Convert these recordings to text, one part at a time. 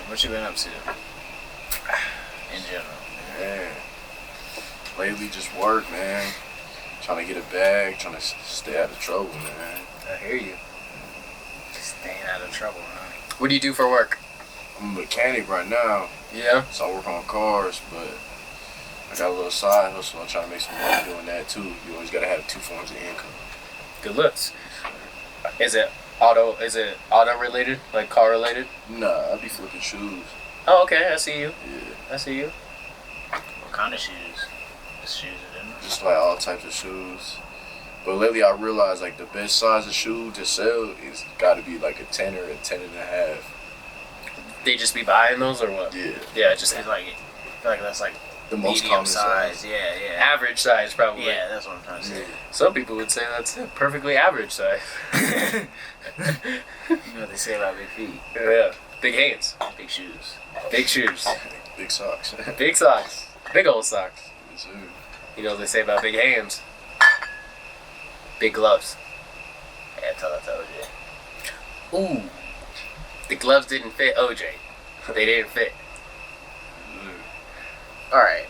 What you been up to? In general. Man. Lately, just work, man. Trying to get a bag, trying to stay out of trouble, man. I hear you. Just staying out of trouble, huh? What do you do for work? I'm a mechanic right now, Yeah. so I work on cars, but I got a little side hustle. I'm trying to make some money doing that, too. You always got to have two forms of income. Good looks. Is it auto related? Like car related? Nah, I be flipping shoes. Oh, okay. I see you. Yeah. I see you. What kind of shoes? Just shoes or different? Just like all types of shoes. But lately I realized like the best size of shoe to sell is got to be like a 10 or a 10 and a half. They just be buying those or what? Yeah. Yeah, just It's like, I feel like that's like The most medium common size. size. Yeah. average size probably. Yeah, that's what I'm trying to say. Some people would say that's a perfectly average size. You know what they say about big feet? Yeah. Big hands. Big shoes. Big shoes. Big socks. Big socks. Big old socks. Yes, sir. You know what they say about big hands? Big gloves. Yeah, tell that to OJ. Ooh. The gloves didn't fit OJ. They didn't fit. Alright.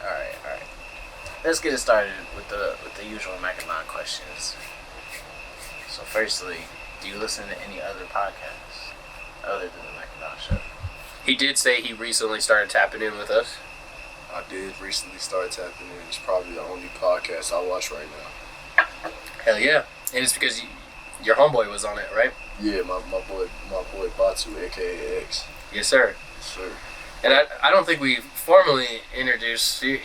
Let's get it started with the usual Mackinac questions. So firstly, do you listen to any other podcasts other than the Mackinac Show? He did say he recently started tapping in with us. I did recently start tapping in. It's probably the only podcast I watch right now. Hell yeah. And it's because your homeboy was on it, right? Yeah, my boy Batu, aka X. Yes, sir. Yes, sir. And I don't think we formally introduced you.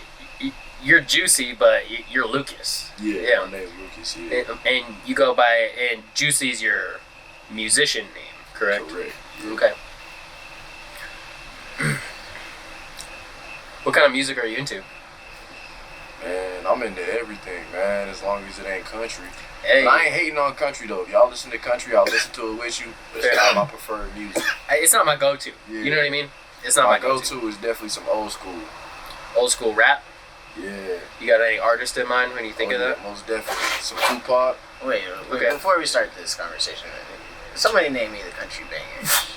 You're Juicy, but you're Lucas. Yeah, my name's Lucas. Yeah. And you go by, and Juicy's your musician name, correct? Correct. Yeah. Okay. What kind of music are you into? Man, I'm into everything, man, as long as it ain't country. Hey, But I ain't hating on country, though. If y'all listen to country, I'll listen to it with you. But it's not my preferred music. it's not my go-to. Yeah. You know what I mean? It's not my go-to. go-to is definitely some old school. Old school rap. Yeah. You got any artist in mind when you think of yeah, that? Most definitely. Some Tupac. Wait, Okay. before we start this conversation, somebody name me the country bangers.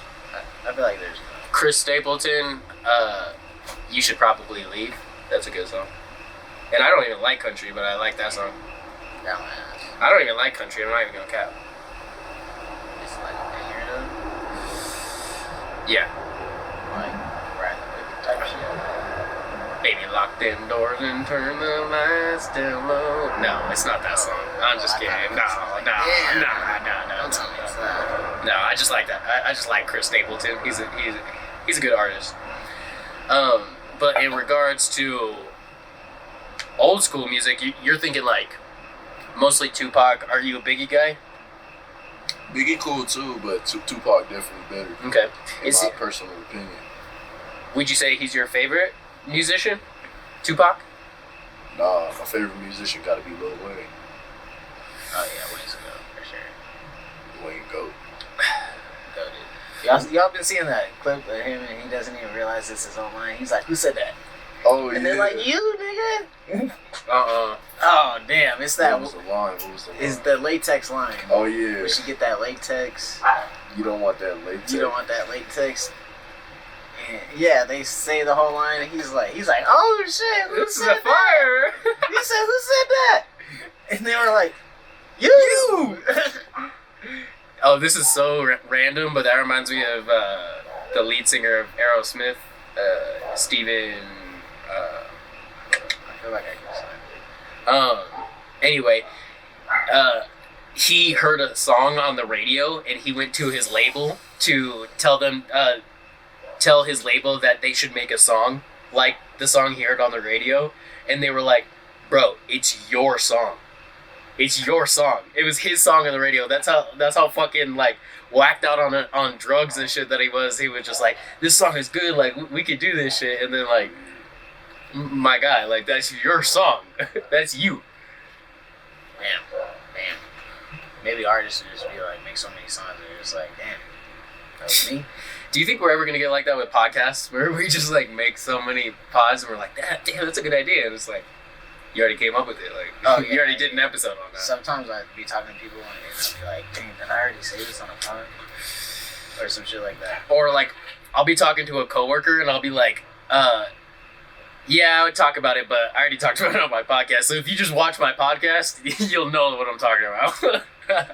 I feel like there's Chris Stapleton, You Should Probably Leave. That's a good song. And I don't even like country, but I like that song. down my ass. I don't even like country. I'm not even gonna cap. It's like a banger though. Yeah. Like ride the whip type shit. Baby, lock them doors and turn the lights down low. No, it's not that song. I'm just kidding. No. Don't tell me it's that. No, I just like that. I just like Chris Stapleton. He's a good artist. But in regards to old school music, you're thinking like mostly Tupac. Are you a Biggie guy? Biggie cool too, but Tupac definitely better. Okay. In my personal opinion. Would you say he's your favorite musician? Tupac? Nah, my favorite musician gotta be Lil Wayne. Oh yeah, Wayne's a goat for sure. Wayne GOAT. Goated. Y'all been seeing that clip of him and he doesn't even realize this is online. He's like, "Who said that?" Oh And yeah. they're like, "You, nigga." Oh damn, it's that. What was the line? Is the latex line? Oh yeah. We should get that latex. You don't want that latex. You don't want that latex. And yeah, they say the whole line, and he's like, "Oh shit, who This is said a fire! that?" He said, "Who said that?" And they were like, "You." Oh, this is so random, but that reminds me of the lead singer of Aerosmith, Steven. I feel like I can sign it. Anyway, he heard a song on the radio, and he went to his label to tell his label that they should make a song like the song he heard on the radio, and they were like, "Bro, it's your song. It's your song." It was his song on the radio. That's how fucking like whacked out on drugs and shit that he was. He was just like, "This song is good. Like we could do this shit." And then like, my guy, like that's your song. That's you. Damn. Maybe artists would just be like, make so many songs, and you're just like, damn, that was me. Do you think we're ever gonna get like that with podcasts, where we just like make so many pods and we're like, damn, that's a good idea, and it's like, you already came up with it, like, Oh, yeah. you already did an episode on that. Sometimes I'd be talking to people and I'd be like, dang, did I already say this on a pod? Or some shit like that. Or like I'll be talking to a coworker and I'll be like, yeah, I would talk about it, but I already talked about it on my podcast. So if you just watch my podcast, you'll know what I'm talking about.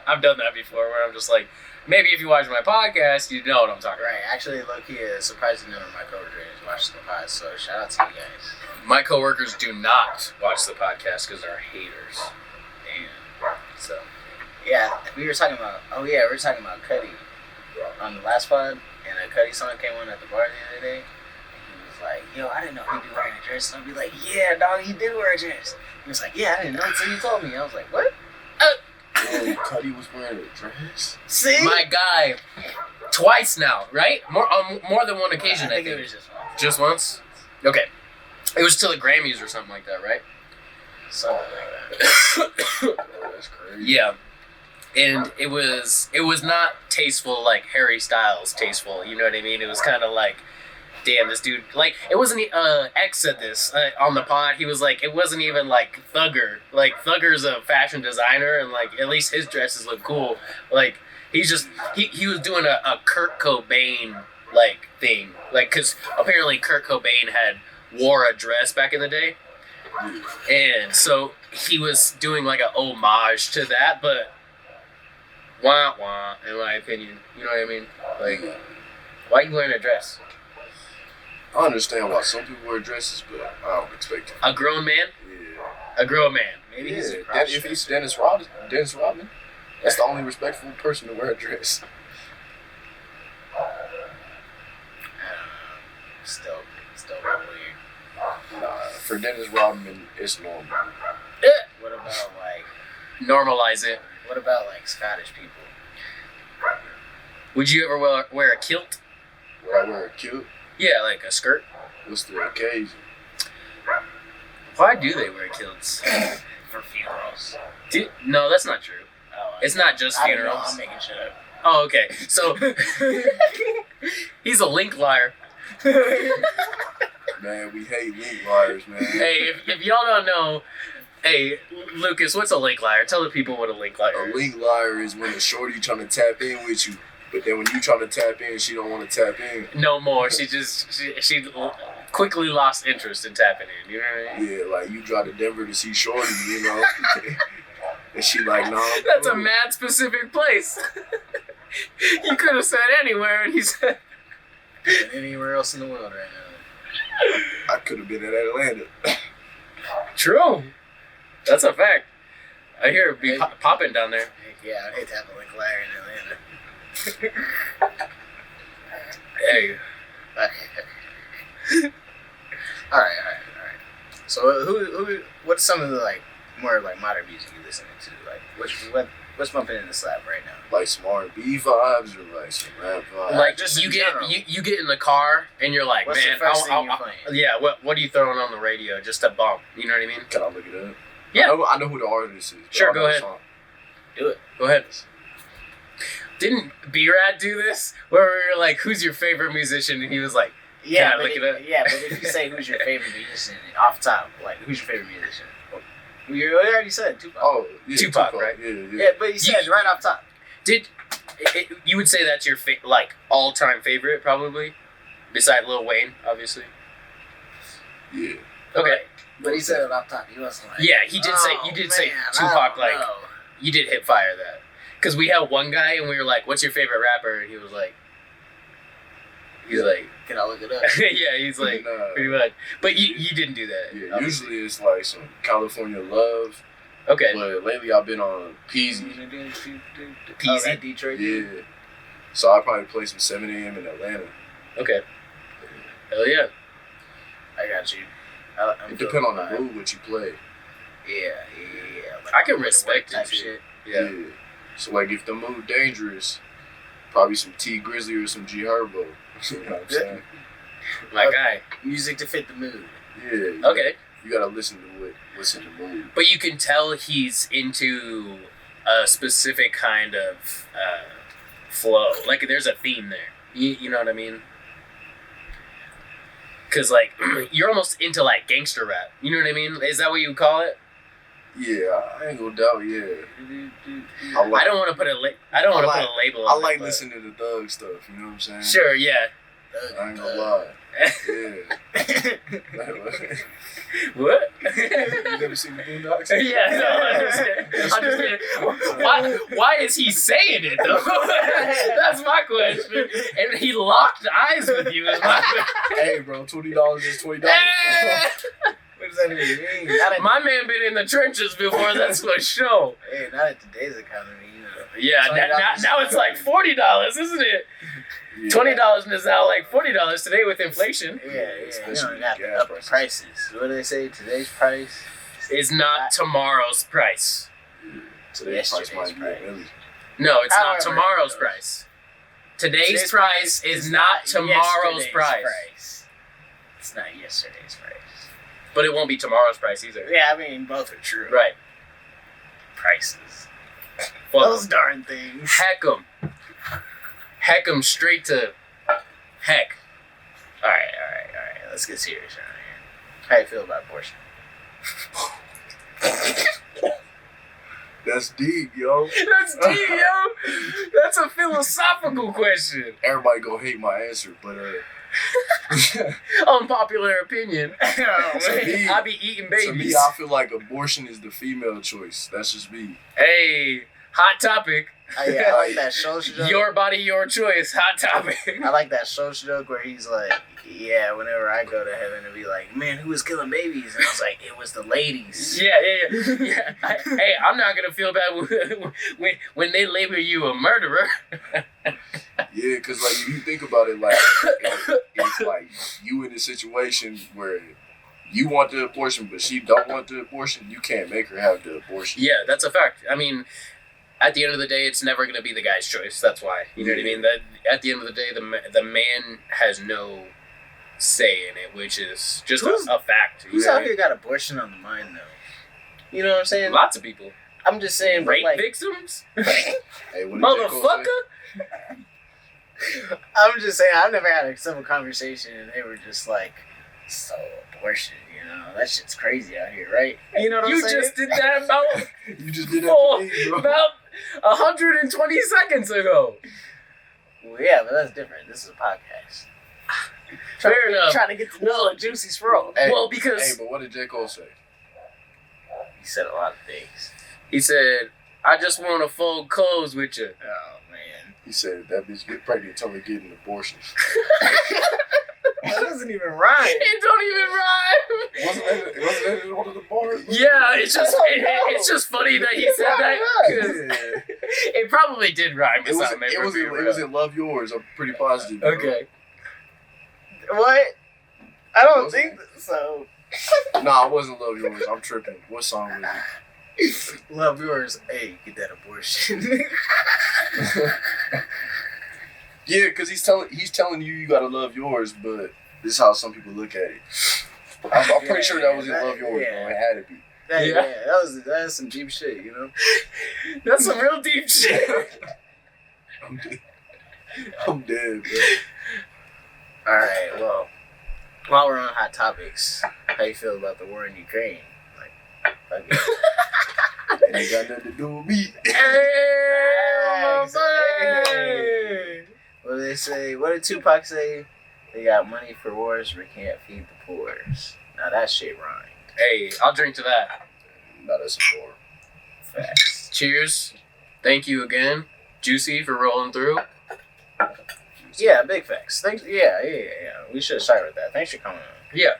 I've done that before where I'm just like, maybe if you watch my podcast, you know what I'm talking Right. Actually, low-key, a surprising number of my coworkers watch the pod, so shout out to you guys. about. My coworkers do not watch the podcast because they're haters. Damn. So, Yeah, we were talking about, we were talking about Cuddy on the last pod, and a Cuddy song came on at the bar the other day, and he was like, yo, I didn't know he'd be wearing a dress, and I'd be like, yeah, dog, he did wear a dress. He was like, yeah, I didn't know until you told me. I was like, what? Oh, Cuddy was wearing a dress. See? my guy, twice now, right? More than one occasion, I think it was just one. Just once? Okay. It was to the Grammys or something like that, right? Something like that. That's crazy. Yeah. And it was not tasteful like Harry Styles tasteful, you know what I mean? It was kind of like, damn, this dude, like, it wasn't, X said this on the pod, he was like, it wasn't even like Thugger. Like, Thugger's a fashion designer, and like, at least his dresses look cool. Like, he's just, he was doing a Kurt Cobain, like, thing. Like, cause apparently Kurt Cobain wore a dress back in the day. And so he was doing like a homage to that, but wah wah, in my opinion. You know what I mean? Like, why are you wearing a dress? I understand why some people wear dresses, but I don't expect it. A grown man? Yeah. A grown man. Maybe he's a If he's Dennis Rodman, that's the only respectful person to wear a dress. Still weird. Nah, for Dennis Rodman, it's normal. What about like Normalize it. Scottish people? Would you ever wear a kilt? Would I wear a kilt? Yeah, like a skirt. What's the occasion? Why do they wear kilts? For funerals. No, that's not true. Oh, It's not just I don't know, funerals. I'm making shit up. Oh, okay. So he's a link liar. Man, we hate link liars, man. Hey, if y'all don't know, hey, Lucas, what's a link liar? Tell the people what a link liar A is. link liar is when a shorty trying to tap in with you, but then when you trying to tap in, she don't want to tap in. No more. She quickly lost interest in tapping in. You know what I mean? Yeah, like you drive to Denver to see shorty, you know, and she like, nah. I'm That's a cool. mad specific place. You could have said anywhere, and he said. Anywhere else in the world right now. I could have been in Atlanta. True. That's a fact. I hear it be popping down there. Yeah, I'd hate to have a link liar in Atlanta. Hey. All right. So what's some of the like more like modern music you listening to? Like what's bumping in the slap right now? Like some R&B vibes or like some rap vibes. Like just you in get general. you get in the car and you're like, What's man, the first thing you're playing? yeah. What are you throwing on the radio just to bump? You know what I mean? Can I look it up? Yeah. I know who the artist is. but Sure, I know go the ahead. song. Do it. Go ahead. Didn't B-Rad do this? Where we were like, who's your favorite musician? And he was like, Yeah, Can I but look it up? yeah, but if you say who's your favorite musician off top, like who's your favorite musician? You already said Tupac. Oh, yeah, Tupac, right? Yeah. Yeah, but you said right off top. you would say that's your like all-time favorite, probably? Beside Lil Wayne, obviously. Yeah. Okay. But he said it off top. He wasn't like. Yeah, he did say, you did say Tupac, like, you did hit fire that. Because we had one guy and we were like, what's your favorite rapper? And he was like, Can I look it up? yeah, he's like, Nah. pretty much. But you didn't do that. Yeah, obviously. usually it's like some California love, Okay. but lately I've been on Peasy. Oh, that Detroit dude? Yeah. So I probably play some 7 a.m. in Atlanta. Okay. Hell yeah. I got you. It depends on the mood what you play. Yeah. Like, I can with respect the work it, type too. shit. Yeah. So like if the mood dangerous, probably some T Grizzly or some G Herbo. You know what I'm saying? My guy. Music to fit the mood. Yeah. Okay. You gotta listen to what's in the mood. But you can tell he's into a specific kind of flow. Like, there's a theme there. You know what I mean? Because, like, you're almost into, like, gangster rap. You know what I mean? Is that what you would call it? Yeah, I ain't gonna doubt. Yeah. I don't want to put a label on I it. like but- listening to the thug stuff. You know what I'm saying? Sure, yeah. I ain't gonna lie. Yeah. What? You never seen the Boondocks? Yeah, no, I'm just kidding. Why is he saying it though? That's my question. And he locked eyes with you is my question. Hey, bro, $20 is $20. What does that even mean? My man been in the trenches before, that's for sure. Hey, not at today's economy, you know. Yeah, now it's like $40, isn't it? Yeah. $20 is now like $40 today with inflation. Yeah, you Especially don't have to gas up the prices. What do they say? Today's price? Is not tomorrow's price. Today's price Yesterday's might be price. a million. No, it's not However, tomorrow's price. Today's price is not tomorrow's yesterday's price. It's not yesterday's price. But it won't be tomorrow's price either. Yeah, I mean, both are true. Right. Prices. Fuck Those 'em. darn things. Heck 'em. Heck 'em straight to heck. Alright. Let's get serious around here. How you feel about abortion? That's deep, yo. That's deep, yo. That's a philosophical question. Everybody gonna hate my answer, but Unpopular opinion. To me- I be eating babies. to me, I feel like abortion is the female choice. That's just me. Hey, hot topic. Yeah, I like that social joke. Your body, your choice. Hot topic. I like that social joke where he's like, yeah, whenever I go to heaven, it'll be like, man, who was killing babies? And I was like, it was the ladies. Yeah. Hey, I'm not gonna feel bad when they label you a murderer. Yeah, because like if you think about it, like if like you in a situation where you want the abortion but she don't want the abortion, you can't make her have the abortion. Yeah, that's a fact. I mean, at the end of the day, it's never gonna be the guy's choice. That's why. You know what I mean? That at the end of the day, the man has no say in it, which is just a fact. Who's out here got abortion on the mind, though? You know what I'm saying? Lots of people. I'm just saying, Rape like, victims, Hey, what did J. Cole say? motherfucker. I'm just saying, I've never had a civil conversation and they were just like, so abortion, you know, that shit's crazy out here, right? You know what I'm You saying? just did that about You just did that to me, bro. about 120 seconds ago. Well, yeah, but that's different. This is a podcast. Fair enough. Trying to get to know a JuicySpruill. Hey, Well, because hey, but what did J. Cole say? He said a lot of things. he said, "I just want to fold clothes with you." Oh, man. He said that bitch get pregnant until they get an abortion. That doesn't even rhyme. It don't even rhyme. Wasn't that in one of the bars? Yeah, it's just funny that he said that. 'Cause it probably did rhyme. It with was, something, it, if was, we're it being was real. in Love Yours. I'm pretty positive. Bro. Okay. What? I don't Was think so. Nah, it wasn't Love Yours. I'm tripping. What song was it? Love yours. Hey, get that abortion. Yeah, because he's telling you gotta love yours, but this is how some people look at it. I'm pretty sure that was in Love Yours, bro. It had to be. That's some deep shit, you know? That's some real deep shit. I'm dead. I'm dead, bro. Alright, well, while we're on hot topics, how you feel about the war in Ukraine? Like, fuck it. It ain't got nothing to do with me. Hey, Hey. What do they say? What did Tupac say? They got money for wars, but can't feed the poor. Now that shit rhymed. hey, I'll drink to that. Not as a four. Facts. Cheers. Thank you again, Juicy, for rolling through. Yeah, big facts. Thanks. Yeah. We should start with that. Thanks for coming on. Yeah,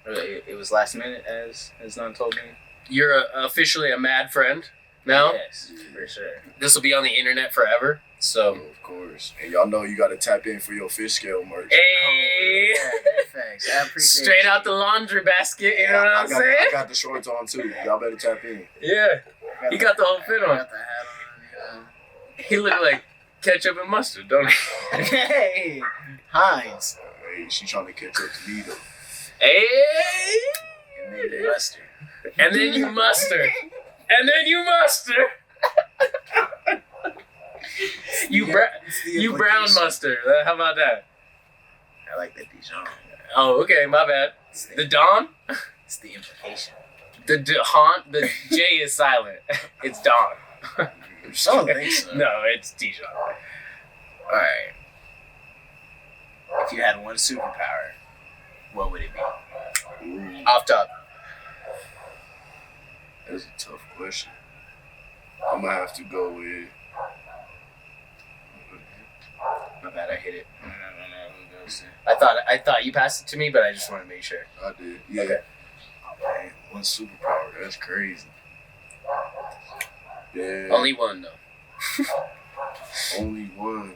It was last minute, as None told me. you're officially a mad friend now. Yes, for sure. This will be on the internet forever. So, Of course. And y'all know you gotta tap in for your fish scale merch. hey, Yeah, big facts. I appreciate straight you. out the laundry basket. You know what I'm saying? I got the shorts on too. Y'all better tap in. Yeah, he got the whole fit I on. got the hat on. He looked like ketchup and mustard, don't he? Yeah. Hey, Heinz. Hey, she trying to catch up to me though. Hey, And then mustard. and then you muster, and then you muster. You brown mustard. How about that? I like the Dijon. Oh, okay, my bad. The Don? It's the implication. The the J is silent. It's Don. I don't think so. No, it's Dijon. Alright. if you had one superpower, what would it be? Ooh, Off top. that's a tough question. I'm gonna have to go with. My bad, I hit it. No. I thought you passed it to me, but I just want to make sure. I did. Yeah. Okay. Man, one superpower. That's crazy. Yeah. Only one though. Only one.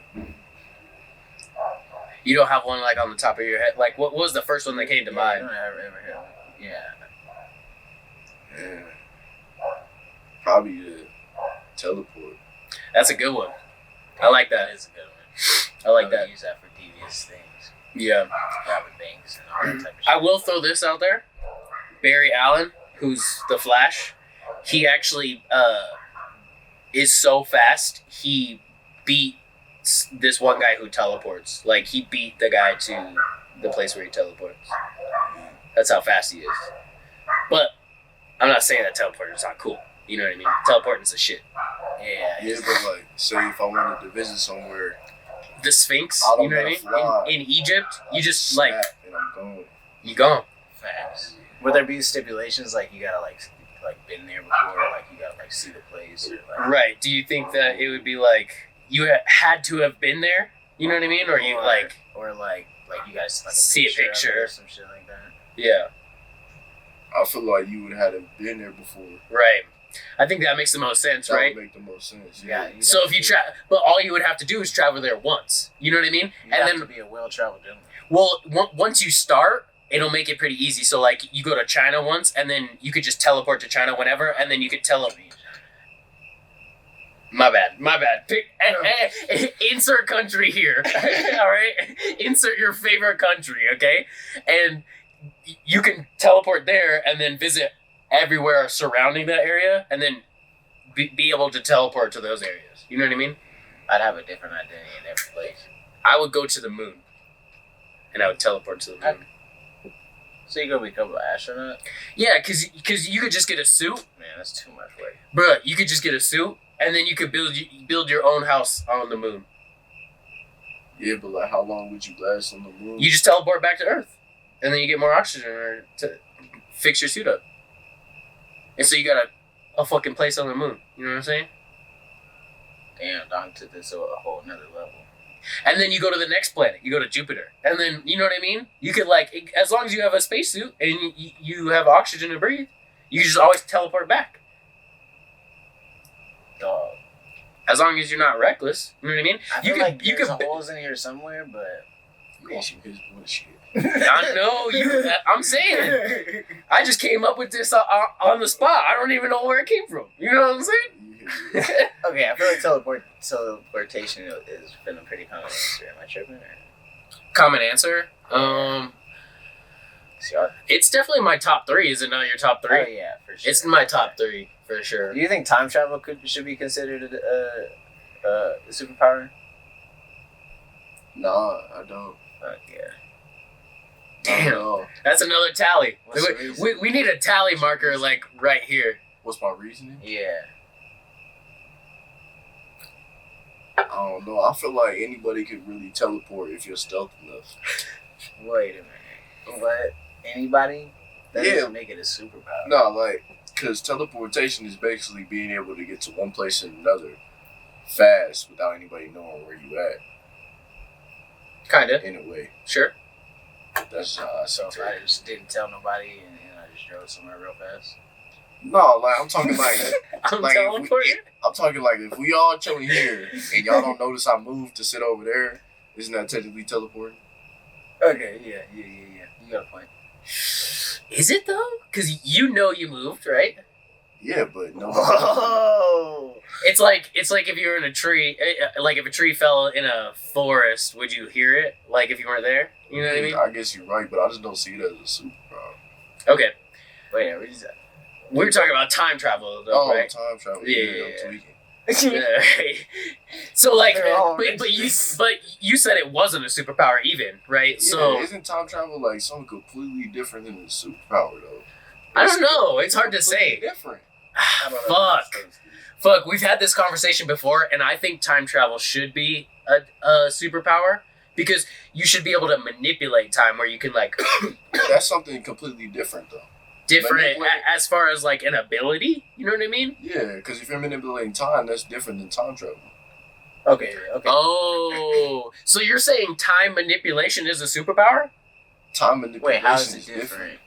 You don't have one like on the top of your head. Like what was the first one that came to I mind? don't ever hear one. Yeah. Yeah. Probably the teleport. That's a good one. I like that. That is a good one. I like that. Use that for devious things, Yeah. robbing banks and all that type of shit. I will throw this out there. Barry Allen, who's the Flash, he actually is so fast. He beat this one guy who teleports. Like he beat the guy to the place where he teleports. That's how fast he is. But I'm not saying that teleporting is not cool. You know what I mean? Teleporting's the shit. Yeah. Yeah, but like, say if I wanted to visit somewhere, The Sphinx, I don't you know what I gotta fly. mean? In Egypt, you just like snap and I'm gone. you gone. Facts. Would there be stipulations like you gotta like been there before, or like you gotta like see the place, or like Right. Do you think that it would be like you had to have been there? You know what I mean? Or you like or like you guys like See a of it picture. or some shit like that. yeah. I feel like you would have been there before. Right. I think that makes the most sense, That right? would make the most sense. Yeah. Yeah. So if you but all you would have to do is travel there once. You know what I mean? You And have then, to be a well-traveled gentleman. well, once you start, it'll make it pretty easy. So like, you go to China once, and then you could just teleport to China whenever, and then you could My bad. Pick insert country here. All right, insert your favorite country, okay? And you can teleport there, and then visit everywhere surrounding that area, and then be able to teleport to those areas. You know what I mean? I'd have a different identity in every place. I would go to the moon, and I would teleport to the moon. So you go become an astronaut? Yeah, because you could just get a suit, Man, that's too much work. bruh. You could just get a suit, and then you could build your own house on the moon. Yeah, but like, how long would you last on the moon? You just teleport back to Earth, and then you get more oxygen or to fix your suit up. And so you got a fucking place on the moon. You know what I'm saying? Damn, Don took this to a whole nother level. And then you go to the next planet. You go to Jupiter. And then, you know what I mean? You could, like, as long as you have a spacesuit and you have oxygen to breathe, you can just always teleport back. Dog. As long as you're not reckless. You know what I mean? I feel You like could there's holes in here somewhere, but You issue his bullshit. I know I'm saying. I just came up with this on the spot. I don't even know where it came from. You know what I'm saying? okay, I feel like teleportation is been a pretty common answer. Am I tripping? Or? Common answer. See, It's definitely my top 3. Is it not your top 3? Oh yeah, for sure. It's my top 3 for sure. Do you think time travel should be considered a superpower? Nah, I don't. Fuck yeah. Damn. No. That's another tally. What's the reason? We need a tally marker like right here. What's my reasoning? Yeah. I don't know. I feel like anybody could really teleport if you're stealth enough. Wait a minute. What? Anybody? That Yeah. doesn't make it a superpower. No, like, because teleportation is basically being able to get to one place and another fast without anybody knowing where you at. Kinda. In a way, Sure. that's how I So see if I it. just didn't tell nobody and I just drove somewhere real fast. No, like I'm talking like I'm like teleporting. I'm talking like if we all chilling here and y'all don't notice I moved to sit over there, isn't that technically teleporting? Okay, yeah. You got a point. Is it though? Because you know you moved, right? Yeah, but no. Whoa! It's like if you were in a tree, like if a tree fell in a forest, would you hear it? Like if you weren't there, you know what I mean? I guess you're right, but I just don't see it as a superpower. Okay, Wait, what is that? we were talking about time travel, though, Oh, right? time travel. Yeah. I'm tweaking. Yeah. So like, They're all but you said it wasn't a superpower, even, right? Yeah, So isn't time travel like something completely different than a superpower though? I don't know. It's hard to say. Different. I don't know. Fuck. We've had this conversation before, and I think time travel should be a superpower Because you should be able to manipulate time where you can like That's something completely different, though. different as far as like an ability. You know what I mean? Yeah, because if you're manipulating time, that's different than time travel. Okay. Oh, so you're saying time manipulation is a superpower? Time manipulation Wait, how is it different?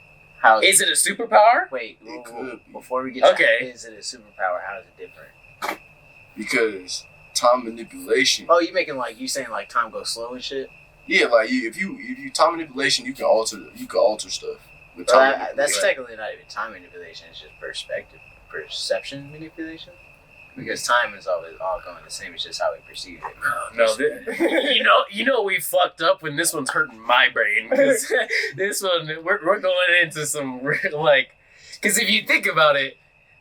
How Is it a superpower? Wait, It could be. before we get to Okay. is it a superpower? How is it different? Because time manipulation. Oh, you making like you saying like time goes slow and shit? Yeah, like if you time manipulation, you can alter stuff with Well, time that's manipulation. technically not even time manipulation. It's just perception manipulation. Because time is always all going the same. It's just how we perceive it. No, you know we fucked up when this one's hurting my brain because this one we're going into some like because if you think about it,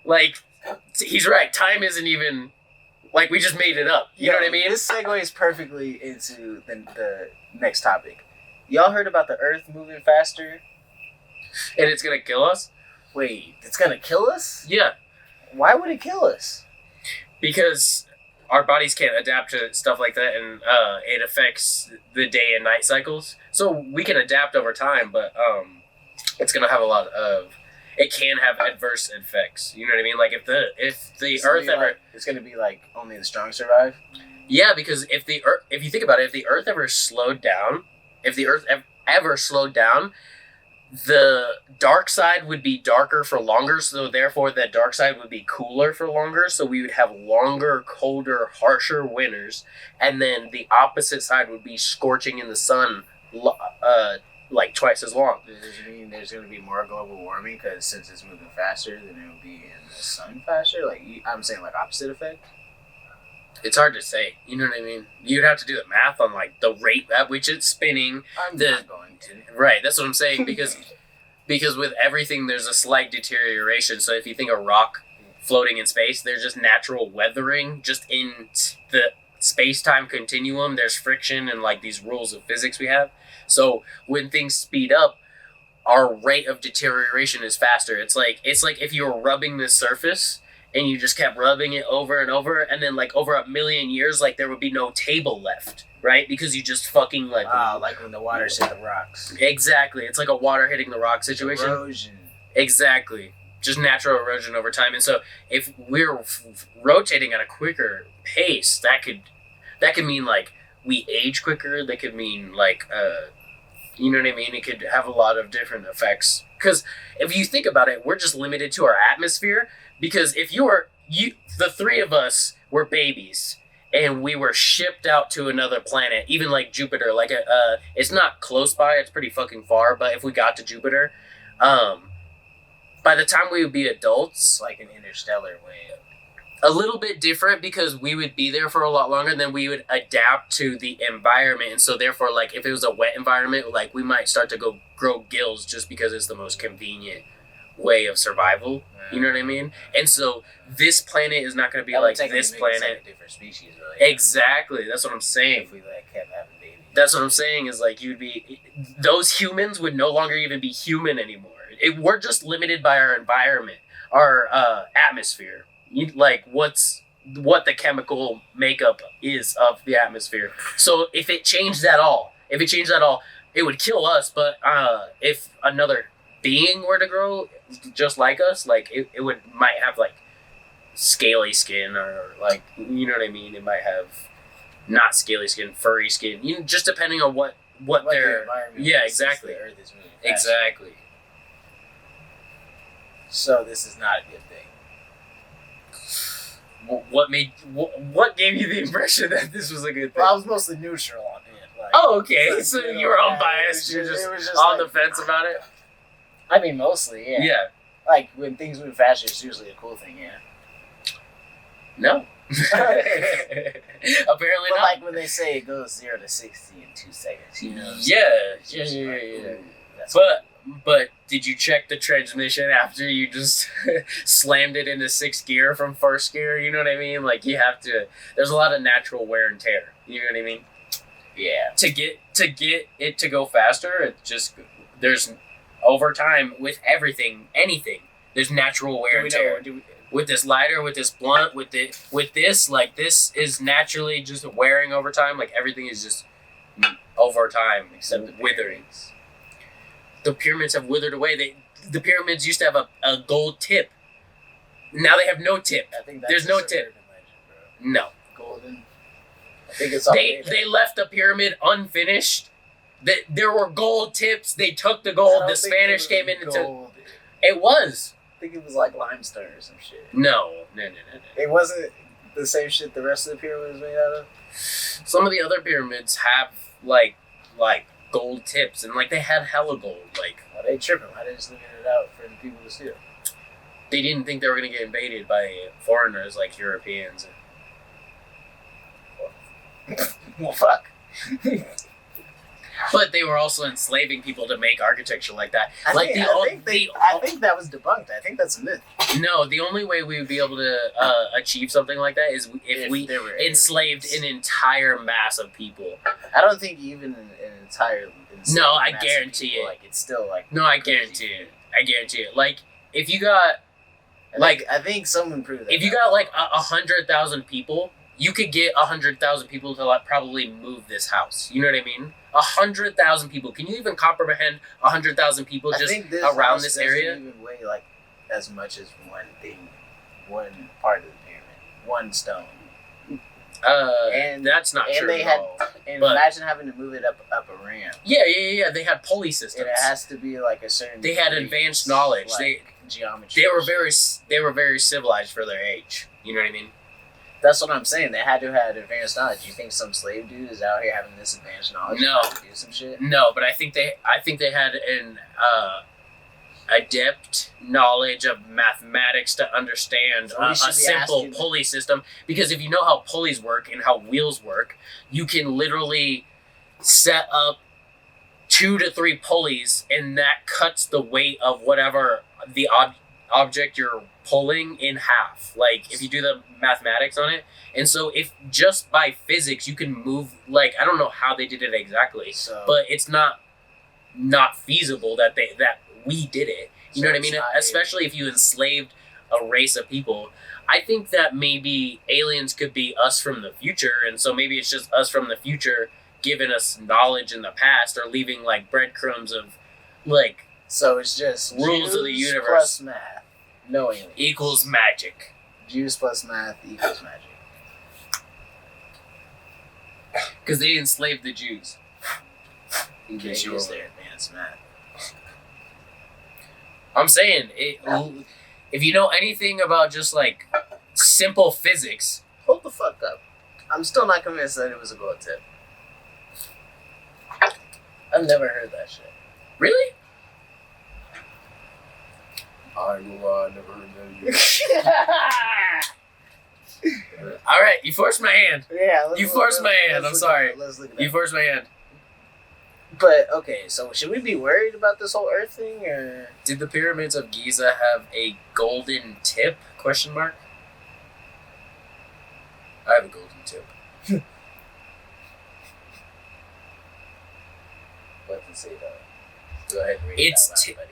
like he's right, time isn't even like we just made it up. You know what I mean? This segues perfectly into the next topic. Y'all heard about the Earth moving faster? And it's gonna kill us. Wait, it's gonna kill us? Yeah, Why would it kill us? because our bodies can't adapt to stuff like that, and it affects the day and night cycles. So we can adapt over time, but it's gonna have a lot of. It can have adverse effects. You know what I mean? Like if the Earth ever, it's gonna be like only the strong survive. yeah, because if the Earth, if you think about it, if the Earth ever slowed down, if the Earth ever slowed down, the dark side would be darker for longer, so therefore the dark side would be cooler for longer, so we would have longer, colder, harsher winters, and then the opposite side would be scorching in the sun, like twice as long. Does this mean there's gonna be more global warming because since it's moving faster, then it will be in the sun faster? Like I'm saying, like opposite effect. It's hard to say, you know what I mean? You'd have to do the math on like the rate at which it's spinning. I'm not going to. Right, that's what I'm saying, because with everything there's a slight deterioration. So if you think a rock floating in space, there's just natural weathering just in the space-time continuum. There's friction and like these rules of physics we have. So when things speed up, our rate of deterioration is faster. It's like if you were rubbing this surface and you just kept rubbing it over and over, and then like over 1,000,000 years, like there would be no table left, right? Because you just fucking like Like when the water's hit the rocks. exactly. It's like a water hitting the rock situation. Erosion. Exactly. Just natural erosion over time. And so if we're rotating at a quicker pace, that could mean like we age quicker. That could mean like you know what I mean? It could have a lot of different effects. Because if you think about it, we're just limited to our atmosphere. Because if the three of us were babies and we were shipped out to another planet, even like Jupiter, like it's not close by, it's pretty fucking far, but if we got to Jupiter, by the time we would be adults, It's like an interstellar way. a little bit different because we would be there for a lot longer, then we would adapt to the environment. And so therefore, like if it was a wet environment, like we might start to grow gills just because it's the most convenient way of survival. You know what I mean? And so this planet is not going to be like this planet. Like a different species, really. Exactly. That's what I'm saying. If we like kept having babies. That's what I'm saying is like those humans would no longer even be human anymore. We're just limited by our environment, our atmosphere. Like what the chemical makeup is of the atmosphere. So if it changed at all, it would kill us. But if another being were to grow just like us, like it might have like scaly skin, or like, you know what I mean, it might have not scaly skin, furry skin, just depending on what their environment yeah, is, exactly. the Earth is moving faster. Exactly. So this is not a good thing. What gave you the impression that this was a good thing? Well, I was mostly neutral on it. Like, Oh, okay. like, So you know, you were yeah, unbiased. it You're was just just on like- the fence about it. I mean, mostly, yeah. Yeah. Like when things move faster, it's usually a cool thing, yeah. No. Apparently But not. like when they say it goes 0 to 60 in 2 seconds, you know. Yeah. It's just like, ooh, that's But did you check the transmission after you just slammed it into 6th gear from 1st gear? You know what I mean? Like you have to. There's a lot of natural wear and tear. You know what I mean? yeah. To get it to go faster, it just there's over time with anything. There's natural wear and tear. With this lighter, with this blunt, with this, like this is naturally just wearing over time. Like everything is just over time, Except the withering. pyramids. The pyramids have withered away. The pyramids used to have a gold tip. Now they have no tip. I think that's There's no just tip. urban legend, bro. No. Golden. I think it's all They left the pyramid unfinished. There were gold tips. They took the gold. The Spanish came in and took. gold. It was. I think it was like limestone or some shit. No. It wasn't the same shit the rest of the pyramid was made out of. Some of the other pyramids have like gold tips, and like they had hella gold. Like Why they tripping? Why they just leaving it out for the people to steal? they didn't think they were gonna get invaded by foreigners like Europeans. Well, fuck. But they were also enslaving people to make architecture like that. I Like think that was debunked. I think that's a myth. No, the only way we would be able to achieve something like that is if we there were enslaved an entire mass of people. I don't think even an entire. No, I mass of guarantee people, it. Like it's still like. No, I guarantee it. I guarantee it. Like if you got I think someone proved that. if you got like 100,000 people, you could get 100,000 people to like probably move this house. You know what I mean? 100,000 people. Can you even comprehend 100,000 people I just think this around house this doesn't area? even weigh like as much as one thing, one part of the pyramid, one stone. And that's not and true they at had all. and But- imagine having to move it up a ramp. Yeah. They had pulley systems. And it has to be like a certain. They had degrees, advanced knowledge. like geometry. They were very civilized for their age. You know what I mean? That's what I'm saying. They had to have advanced knowledge. You think some slave dude is out here having this advanced knowledge? No. To do some shit. No, but I think they had an adept knowledge of mathematics to understand So we a should be simple asking- pulley system. Because if you know how pulleys work and how wheels work, you can literally set up 2 to 3 pulleys, and that cuts the weight of whatever the object you're pulling in half. Like if you do the mathematics on it. And so if just by physics you can move, like I don't know how they did it exactly, So, but it's not feasible that we did it. You know what I mean? So it's not Especially if you enslaved a race of people. I think that maybe aliens could be us from the future, and so maybe it's just us from the future giving us knowledge in the past or leaving like breadcrumbs of like so it's just rules of the Jews universe. plus math. No aliens. equals magic. Jews plus math equals magic. Because they enslaved the Jews. In They case you were use their advanced math. I'm saying, if you know anything about just like simple physics, Hold the fuck up. I'm still not convinced that it was a gold tip. I've never heard that shit. really? I ain't gonna lie, I never heard that either. All right, you forced my hand. Yeah, You forced my hand, I'm look sorry. it up, Let's look it You up. forced my hand. But okay, so should we be worried about this whole Earth thing, or Did the pyramids of Giza have a golden tip? Question mark. I have a golden tip. what to say though? Go ahead and read It's it out ti- loud, buddy.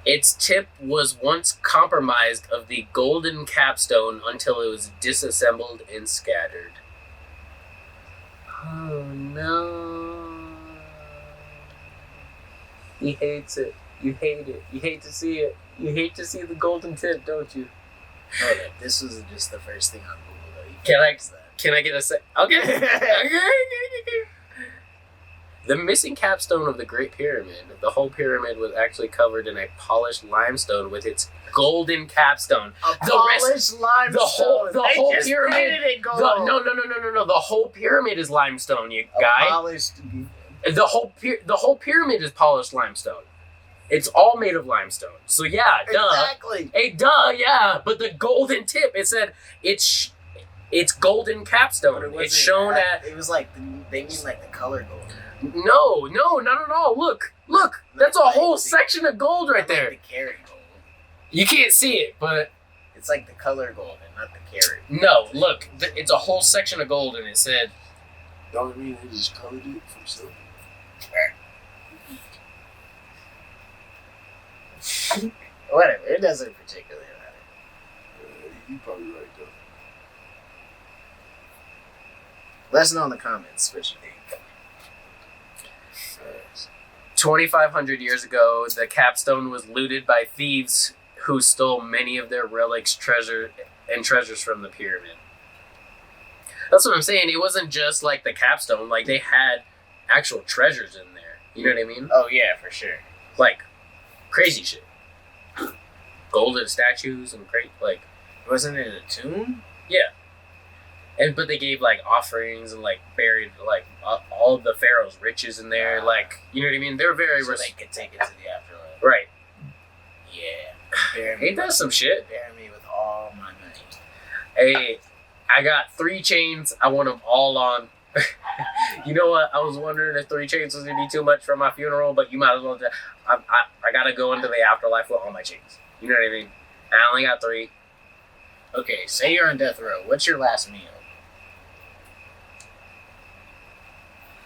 Its tip was once compromised of the golden capstone until it was disassembled and scattered. Oh no. He hates it. You hate it. You hate to see it. You hate to see the golden tip, don't you? Hold up, this was just the first thing on Google though. You Can I- fix that. Can I get a sec? Okay. Okay. The missing capstone of the Great Pyramid. The whole pyramid was actually covered in a polished limestone with its golden capstone. A The rest- polished limestone. the They whole just pyramid- painted it gold. No. The whole pyramid is limestone, you A guy. polished. The whole pyramid is polished limestone. It's all made of limestone. So yeah, duh. Exactly. Hey, duh, yeah. But the golden tip, it said it's golden But capstone. it It's wasn't shown that- at It was like they mean like the color gold. no, not at all. Look, that's a whole section of gold right Not like there. the carrot gold. You can't see it, but It's like the color gold and not the carrot. no, look, it's a whole section of gold, and it said Don't mean they just colored it from silver. Whatever. It doesn't particularly matter. You probably right though. Let us know in the comments what you think. 2,500 years ago, the capstone was looted by thieves who stole many of their relics, treasures from the pyramid. That's what I'm saying. It wasn't just like the capstone. Like, they had actual treasures in there. You know what I mean? Oh yeah, for sure. Like, crazy shit. Golden statues and great, like... Wasn't it a tomb? Yeah. But they gave, like, offerings and, like, buried, like, all of the pharaoh's riches in there. Like, you know what I mean? They're very... So they could take it to the afterlife. Right. Yeah. Ain't that some shit? Bury me with all my money. Hey, I got 3 chains. I want them all on. You know what? I was wondering if 3 chains was going to be too much for my funeral, but you might as well... I got to go into the afterlife with all my chains. You know what I mean? I only got 3. Okay, say you're on death row. What's your last meal?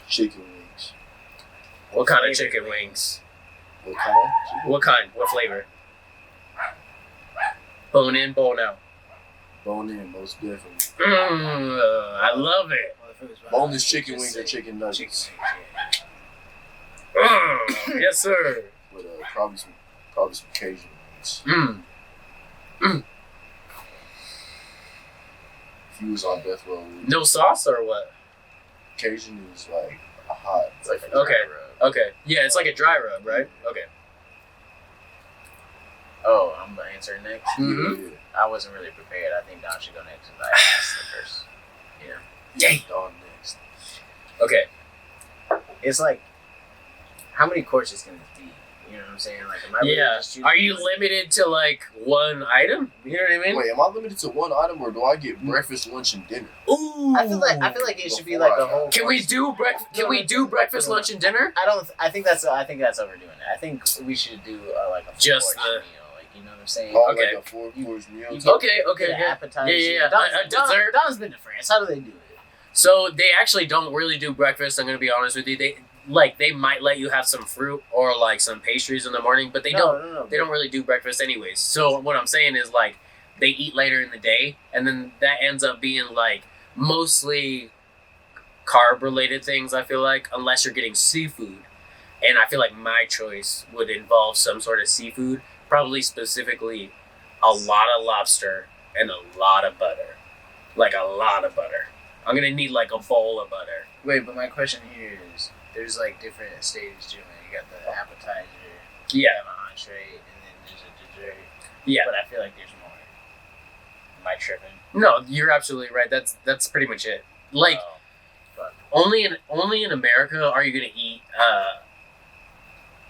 Chicken wings. What kind of chicken wings? What kind? What kind? What flavor? Bone in, bone out. Bone in, most definitely. I love it. Well, if it was Boneless chicken wings or chicken nuggets. Chicken wings, yeah. Yes, sir. With probably some Cajun wings. If you was on death row, No sauce or what? Cajun is like a hot. It's like a Okay. dry rub. Okay. Yeah, it's like a dry rub, right? Okay. Oh, I'm gonna answer next. Mhm. I wasn't really prepared. I think Don should go next, and I asked the first. Yay. Dawn next. Okay. It's like, how many courses can this be? You know what I'm saying? Like, am I really Yeah. just choosing? Are you limited to like one item? You know what I mean? Wait, am I limited to one item or do I get breakfast, lunch, and dinner? Ooh. I feel like it should be like a whole. Can we do breakfast? Can we do breakfast, lunch, and dinner? I think that's overdoing it. I think we should do like a Just full-course the- meal. Like, you know what I'm saying? Oh, Okay. like a 4-course meal. You- Okay. Get an appetizer. Yeah. A dessert. Don's been to France. How do they do it? So they actually don't really do breakfast. I'm gonna be honest with you. They might let you have some fruit or like some pastries in the morning, but they don't. No. They don't really do breakfast anyways. So what I'm saying is like they eat later in the day, and then that ends up being like mostly carb related things. I feel like unless you're getting seafood, and I feel like my choice would involve some sort of seafood, probably specifically a lot of lobster and a lot of butter, like a lot of butter. I'm gonna need like a bowl of butter. Wait, but my question here is, there's like different stages to it. You got the appetizer, Yeah. you have an entree, and then there's a dessert. Yeah. But I feel like there's more. Am I tripping? No, you're absolutely right. That's pretty much it. Like Oh, fuck. only in America are you gonna eat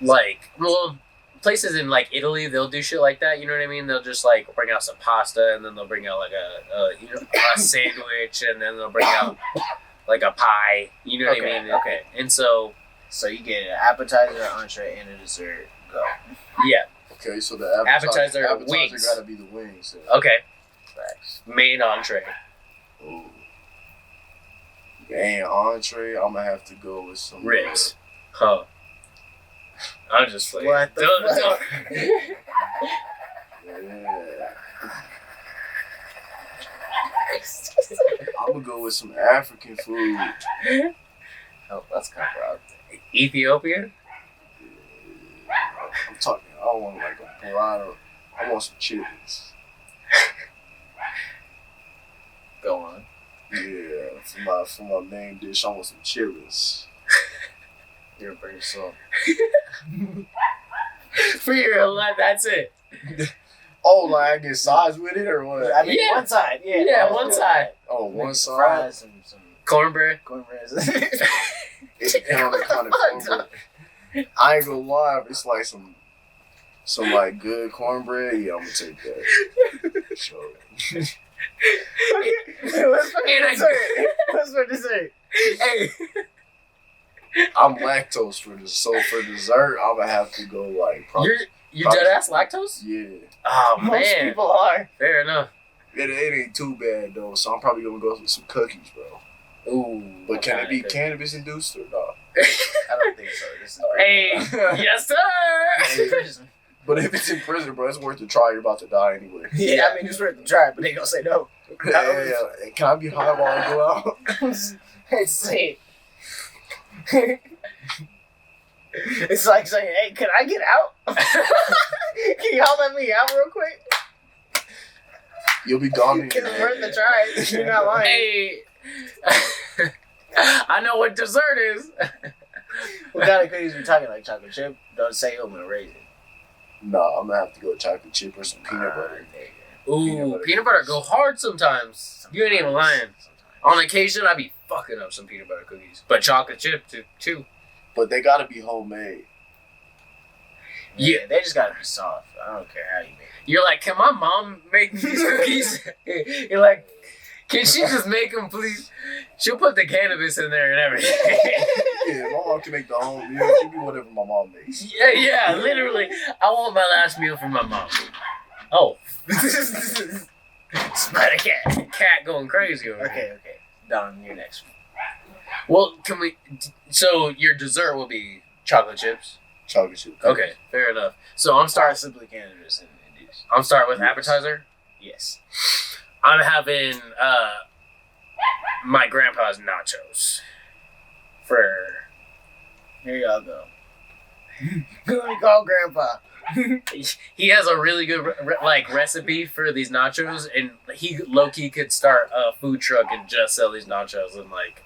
like places in like Italy, they'll do shit like that. You know what I mean? They'll just like bring out some pasta, and then they'll bring out like a sandwich, and then they'll bring out like a pie. You know what Okay, I mean? okay. And so So you get an appetizer, an entree, and a dessert. Go. yeah, Okay, so the Appetizer, appetizer wings. gotta be the wings. Then. okay. Facts. Main entree. Ooh. And entree, I'm gonna have to go with some Ribs. Huh. I'm just like What the fuck? Yeah. I'm gonna go with some African food. Oh, that's kind of rough. Ethiopia? I'm talking. I don't want like a burrata. I want some chitlins. Go on. Yeah, for my main dish, I want some chitlins. You're pretty slow. For your life, that's it. Oh, like I get sides with it or what? I mean, Yeah. one side. Yeah. Yeah, one side. Oh, one Maybe some side. fries, some Cornbread. cornbread. It depends on the kind of cornbread. I ain't gonna lie, if it's like some like good cornbread, yeah, I'm gonna take that. Sure. What's for And I- dessert? What's for dessert? Hey. I'm lactose for dessert, I'm gonna have to go like probably. You dead ass lactose? Yeah. Oh Most man. people are. Fair enough. It ain't too bad though, so I'm probably gonna go with some cookies, bro. Ooh. But can it be okay. cannabis induced or not? I don't think so. This is Hey, yes sir. prison. But if it's in prison, bro, it's worth the try. You're about to die anyway. Yeah, I mean, it's worth the try, but they gonna say no. Yeah. Can I be high while I go out? It's sick. It's like saying, "Hey, can I get out? Can y'all let me out real quick? You'll be gone. It's worth the try. You're not lying." Hey, I know what dessert is. What kind of cookies we talking? Like chocolate chip? Don't say oatmeal raisin. No, I'm gonna have to go chocolate chip or some peanut butter. Ooh, peanut butter go hard sometimes. You ain't even lying. On occasion, I be fucking up some peanut butter cookies, but chocolate chip too. But they gotta be homemade. Yeah, they just gotta be soft. I don't care how you make it. You're like, can my mom make these cookies? You're like, can she just make them, please? She'll put the cannabis in there and everything. Yeah, my mom can make the home meal. Give me whatever my mom makes. Yeah, literally. I want my last meal from my mom. Oh. Spider cat. Cat going crazy over here. Okay. Don, you're next. Well, can we... So, your dessert will be chocolate chips? Chocolate chip. Okay, fair enough. So, I'm starting... Simply cannabis and induced. I'm starting with appetizer? Yes. I'm having, my grandpa's nachos. For... Here y'all go. Who we call Grandpa? He has a really good recipe for these nachos, and he low-key could start a food truck and just sell these nachos and like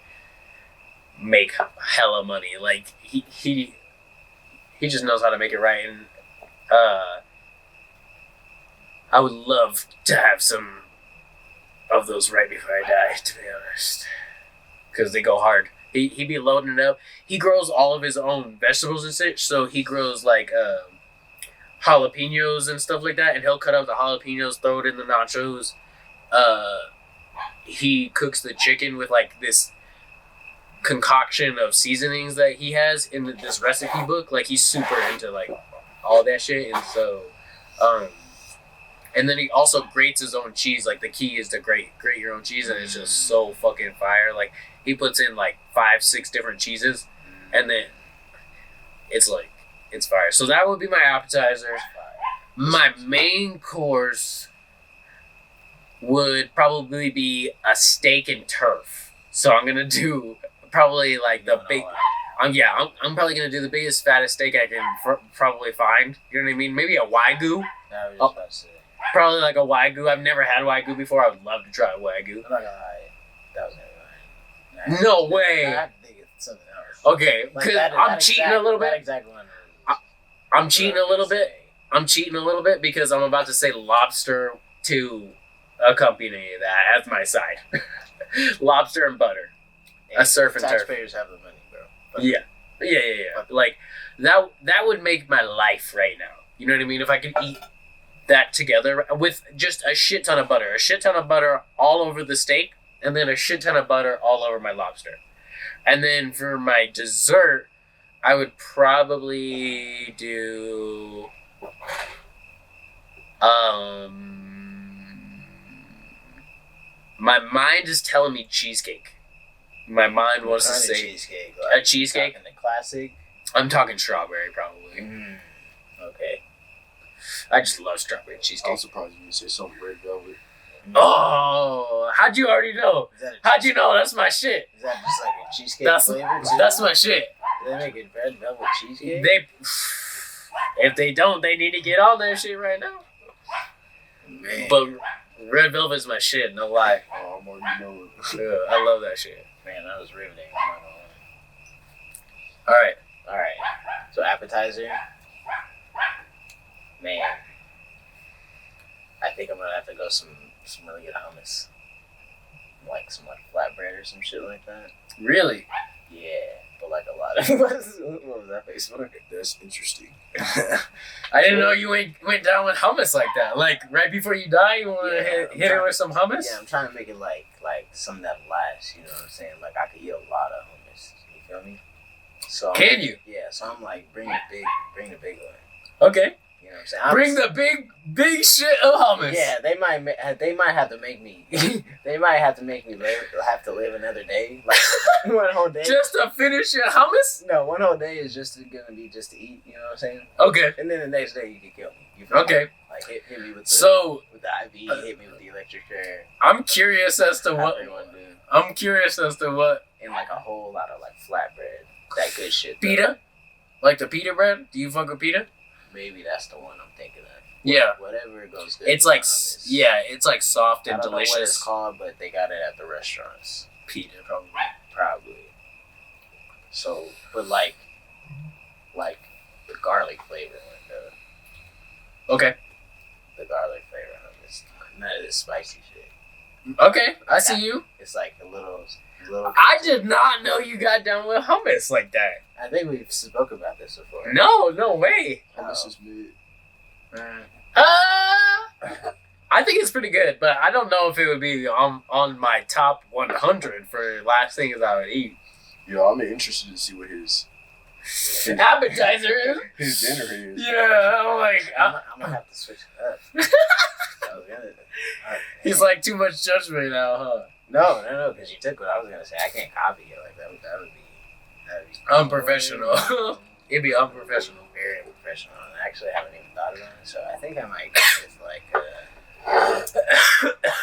make hella money. Like he just knows how to make it right, and I would love to have some of those right before I die, to be honest, because they go hard. He be loading it up. He grows all of his own vegetables and such, so he grows like jalapenos and stuff like that, and he'll cut up the jalapenos, throw it in the nachos. He cooks the chicken with like this concoction of seasonings that he has in this recipe book. Like he's super into like all that shit, and so and then he also grates his own cheese. Like the key is to grate your own cheese, and it's just so fucking fire. Like he puts in like 5-6 different cheeses, and then it's like it's fire. So that would be my appetizer. My main course would probably be a steak and turf. So I'm gonna do probably like the big. I'm probably gonna do the biggest, fattest steak I can probably find. You know what I mean? Maybe a wagyu. I was just about to say. Probably like a wagyu. I've never had wagyu before. I would love to try a wagyu. I'm not gonna lie. That was never mine. No way. I have to think it's something else. Okay, Like because I'm cheating a little bit. I'm cheating a little bit. I'm cheating a little bit because I'm about to say lobster to accompany that as my side. Lobster and butter. A surf and turf. Taxpayers have the money, bro. But Yeah. Like that would make my life right now. You know what I mean? If I could eat that together with just a shit ton of butter all over the steak, and then a shit ton of butter all over my lobster. And then for my dessert, I would probably do my mind is telling me cheesecake. My mind wants to say cheesecake. A cheesecake. The classic. I'm talking strawberry, probably. Okay. I just love strawberry I cheesecake. was surprised you didn't say something red velvet. Oh, how'd you already know? How'd you know? That's my shit. Is that just like a cheesecake flavor? That's my shit. Do they make it red velvet cheesecake? If they don't, they need to get on that shit right now. Man. But red velvet's my shit, no lie. Oh, I'm already know it. Yeah, I love that shit. Man, that was riveting. I'm not gonna Alright. lie. Alright. So appetizer. Man. I think I'm gonna have to go some really good hummus. Like some flatbread or some shit like that. Really? Yeah. But like a lot of what was that face for? That's interesting. I didn't know you went down with hummus like that. Like right before you die, you want to hit it with some hummus? Yeah, I'm trying to make it like something that lasts. You know what I'm saying? Like I could eat a lot of hummus. You feel me? So Can you? Yeah. So I'm like, bring the big one. Okay. You know what I'm saying? Bring the big shit of hummus. Yeah, they might have to make me. They might have to make me have to live another day, like one whole day. Just to finish your hummus? No, one whole day is just gonna be just to eat. You know what I'm saying? Okay. And then the next day you can kill me. You feel Okay. Me? Like hit me with the IV, hit me with the electric chair. I'm curious as to what. And like a whole lot of like flatbread, that good shit. Pita? Like the pita bread? Do you fuck with pita? Maybe that's the one I'm thinking of. Yeah. Whatever goes good. It's like, it's it's like soft and I don't know what it's delicious. called, but they got it at the restaurants. Pita, probably. Probably. So, but like the garlic flavor one, Okay. the garlic flavor one. It's none of this spicy shit. Okay, I see you. It's like a little. I did not know you got down with hummus like that. I think we've spoken about this before. No way. Hummus is mid. I think it's pretty good, but I don't know if it would be on my top 100 for last things I would eat. Yo, I'm interested to see what his Appetizer is. his dinner is. Yeah, I'm like, I'm gonna have to switch it up. I was gonna, he's like too much judgment now, huh? No, because you took what I was gonna say. I can't copy it like that. That would be Unprofessional. It'd be unprofessional. Very unprofessional. I actually haven't even thought about it, so I think I might go with like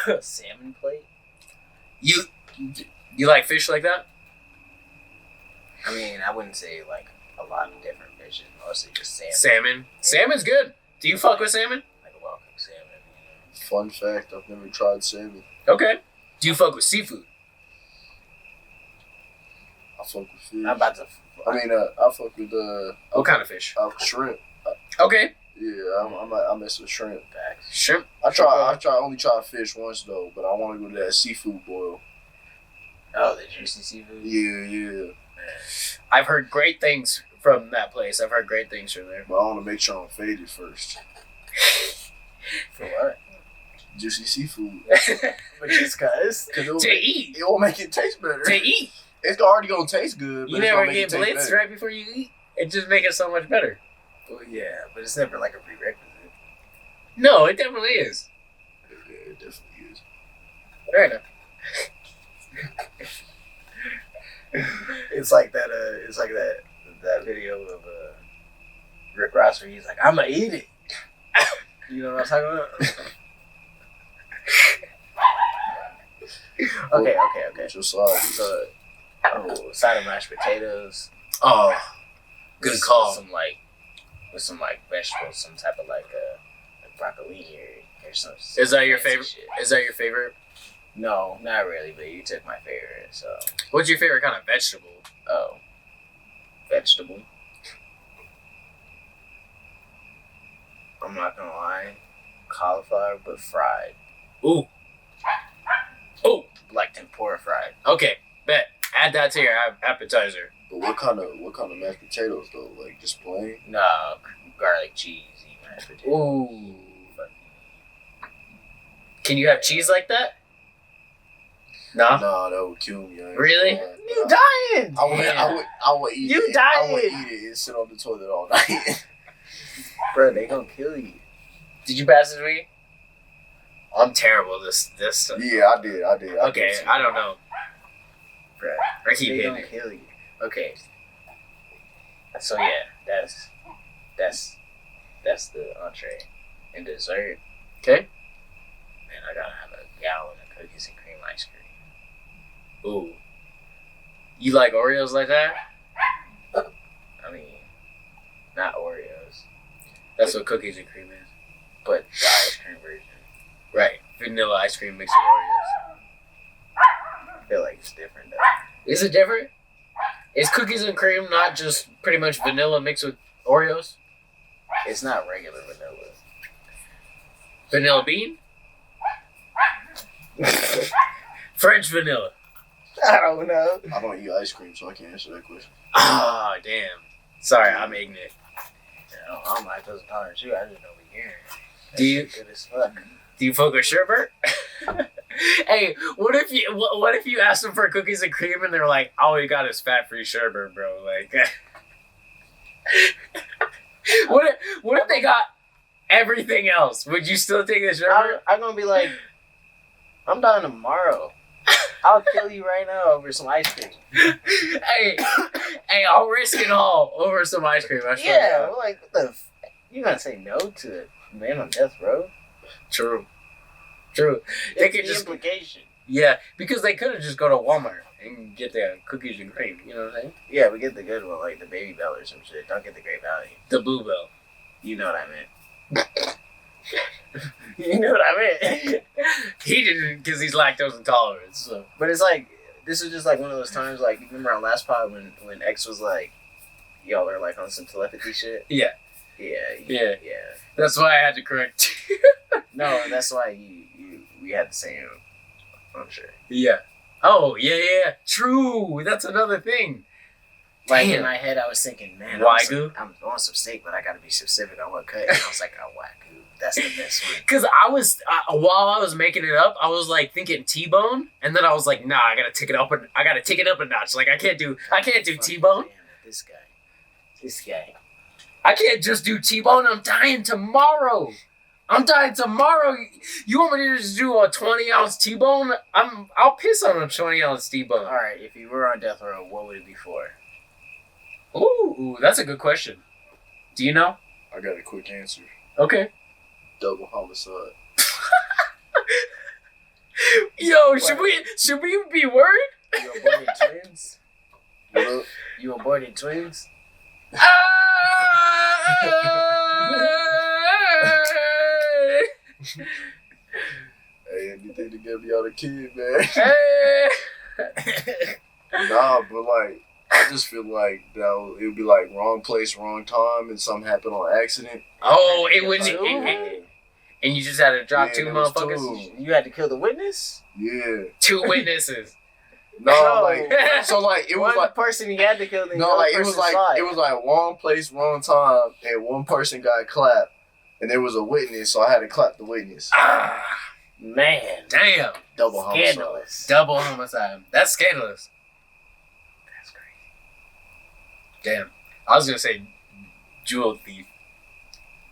a salmon plate. You like fish like that? I mean, I wouldn't say like a lot of different fishes, mostly just salmon. Salmon. Salmon's good. Do you fuck with salmon? Like a well-cooked salmon, Fun fact, I've never tried salmon. Okay. Do you fuck with seafood? I fuck with fish. I'm about to. I fuck with What kind of fish? Shrimp. Okay. Yeah, I mess with shrimp. Shrimp. I only tried fish once though, but I want to go to that seafood boil. Oh, the juicy seafood. Yeah. I've heard great things from that place. I've heard great things from there. But I want to make sure I'm faded first. For what? Juicy seafood. But just cause. To eat. It will make it taste better. To eat. It's already gonna taste good. But You it's never gonna make get it taste blitzed better. right before you eat? It just makes it so much better. Well, yeah, but it's never like a prerequisite. No, it definitely is. Yeah, it definitely is. Fair enough. It's like that. It's like that video of Rick Ross where he's like, "I'm gonna eat it." You know what I'm talking about? Okay. What's your size? So, side of mashed potatoes. Oh, good call. With some vegetables, some type of like broccoli or some. Is that your fancy favorite? shit. Is that your favorite? No, not really. But you took my favorite. So, What's your favorite kind of vegetable? vegetable. I'm not gonna lie, cauliflower, but fried, Ooh. like tempura fried. Okay, bet. Add that to your appetizer. But what kind of mashed potatoes though? Like just plain? No, garlic cheesy mashed potatoes. Ooh. Can you have cheese like that? No. Nah, that would kill me. Really? You dying? I would eat You it. I would dying. eat it and sit on the toilet all night. Bro, they gonna kill you. Did you pass it to me? I'm terrible. This stuff. Yeah, I did. Okay, I don't know. Bro, I keep they hitting gonna it. kill you. Okay. So yeah, that's the entree and dessert. Okay. Man, I gotta have a gallon of cookies and cream ice cream. Ooh. You like Oreos like that? I mean, not Oreos, That's what cookies and cream is. but the ice cream version. Right. Vanilla ice cream mixed with Oreos. I feel like it's different though. Is it different? Is cookies and cream not just pretty much vanilla mixed with Oreos? It's not regular vanilla. Vanilla bean? French vanilla. I don't know. I don't eat ice cream, so I can't answer that question. Ah, damn. Sorry, I'm ignorant. I don't like those intolerant too. I just know we hearing. Do you- Good as fuck. Do you fuck with sherbet? Hey, what if you ask them for cookies and cream and they're like, all we got is fat-free sherbet, bro? Like, what if they got everything else? Would you still take the sherbet? I'm gonna be like, I'm dying tomorrow. I'll kill you right now over some ice cream. hey, I'll risk it all over some ice cream. I swear. Yeah, we're like, what the? You gonna say no to a man on death row? True. They It's could the just implication. Yeah, because they could have just go to Walmart and get their cookies and cream. You know what I'm saying? Yeah, we get the good one, like the Baby Bell or some shit. Don't get the Great Value. The Bluebell. You know what I meant. You know what I meant. He didn't because he's lactose intolerant. So. But it's like, this was just like one of those times, like, you remember on last pod when X was like, y'all are like on some telepathy shit? Yeah. Yeah. That's why I had to correct you. No, that's why we had the same, I'm sure. Yeah. Oh, yeah. True. That's another thing. Like, Damn. in my head, I was thinking, man, Wagyu? I'm on some steak, but I gotta be specific on what cut. And I was like, oh, Wagyu. That's the best one. Because I was, while I was making it up, I was like thinking T-bone, and then I was like, nah, I gotta take it up a notch. Like, I can't do T-bone. Damn, this guy. I can't just do T-bone. I'm dying tomorrow. You want me to just do a 20-ounce T-bone? I'll piss on a 20-ounce T-bone. All right, if you were on death row, what would it be for? Ooh, that's a good question. Do you know? I got a quick answer. Okay. Double homicide. Yo, should we be worried? You aborted twins? What up? You aborted twins? Hey, anything to get me out of kid, man. Hey. Nah, but like, I just feel like it would be like wrong place, wrong time, and something happened on accident. Oh, it wouldn't. And you just had to drop two there was motherfuckers? two. You had to kill the witness? Yeah. Two witnesses. No, like it was one like person you had to kill. The no, other like it was person like wrong place, wrong time, and one person got clapped, and there was a witness, so I had to clap the witness. Ah, man, damn. Double homicide. scandalous. Double homicide. That's scandalous. That's crazy. Damn. I was gonna say jewel thief.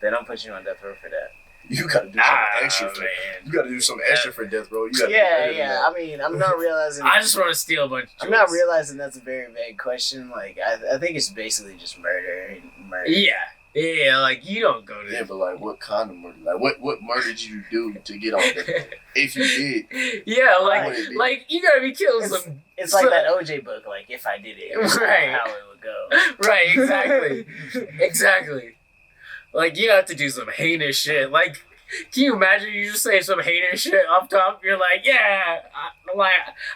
They don't put you on death row for that. You gotta do something extra for man. You gotta do something extra for death row. You gotta Yeah. I mean, I'm not realizing. I just want to steal a bunch of I'm not jewels. realizing that's a very vague question. Like, I think it's basically just murder. Yeah, like you don't go to Yeah, but like, what kind of murder? Like, what murder did you do to get on death row? If you did, Yeah, What would it be? like you gotta be killing It's- some. It's like that OJ book. Like, if I did it, Right. how it would go. Right, exactly. Exactly. Like, you have to do some heinous shit. Like, can you imagine you just say some heinous shit off top? You're like, yeah,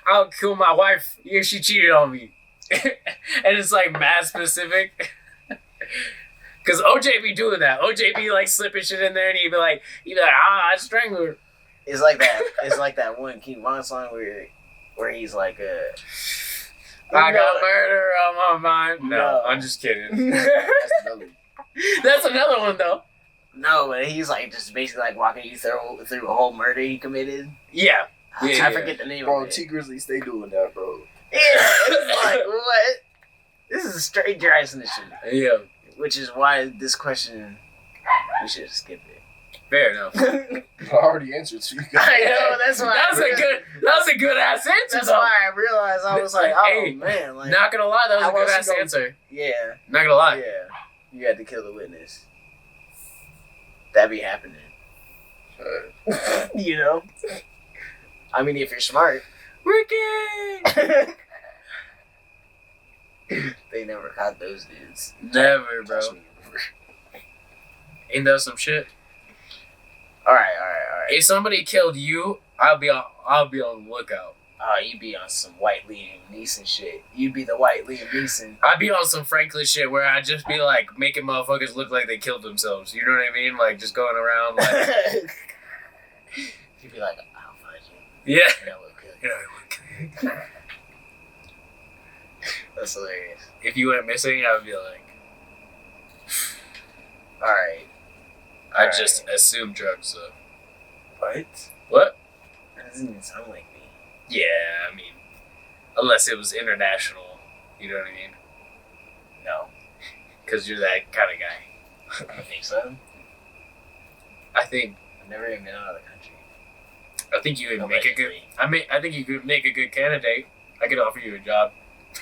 I'll kill my wife. Yeah, she cheated on me. And it's like mad specific. Because OJ be doing that. OJ be like slipping shit in there and he'd be like, I strangled her. It's like that. It's like that one King Von song where he's like, I got murder on my mind. No, No. I'm just kidding. that's another. That's another one, though. No, but he's like just basically like walking you through a whole murder he committed. Yeah. I forget the name Bro, of it. T Grizzly stay doing that, bro. Yeah, it's like what? This is straight dry snitching. Yeah. Which is why this question we should skip it. Fair enough. I already answered to you guys. I know, that's why. That was a good ass answer. That's though. why I realized I was like, oh Hey, man, like Not gonna lie, that was a How good else ass you gonna- answer. yeah, Not gonna lie. yeah. You had to kill the witness. That be happening. You know? I mean, if you're smart. Ricky! They never caught those dudes. Never, bro. Ain't that some shit? Alright. If somebody killed you, I'll be on the lookout. Oh, you'd be on some white Liam Neeson shit. You'd be the white Liam Neeson. I'd be on some Franklin shit where I'd just be like making motherfuckers look like they killed themselves. You know what I mean? Like just going around like You'd be like, I'll find you. yeah. And I will kill you. That's hilarious. If you went missing, I would be like, Alright. I'd just assume drugs. So. What? What? That doesn't even sound like me. Yeah, I mean, unless it was international, you know what I mean? No. Because you're that kind of guy. I think so. I think I've never even been out of the country. you would make a good. I think you could make a good candidate. I could offer you a job.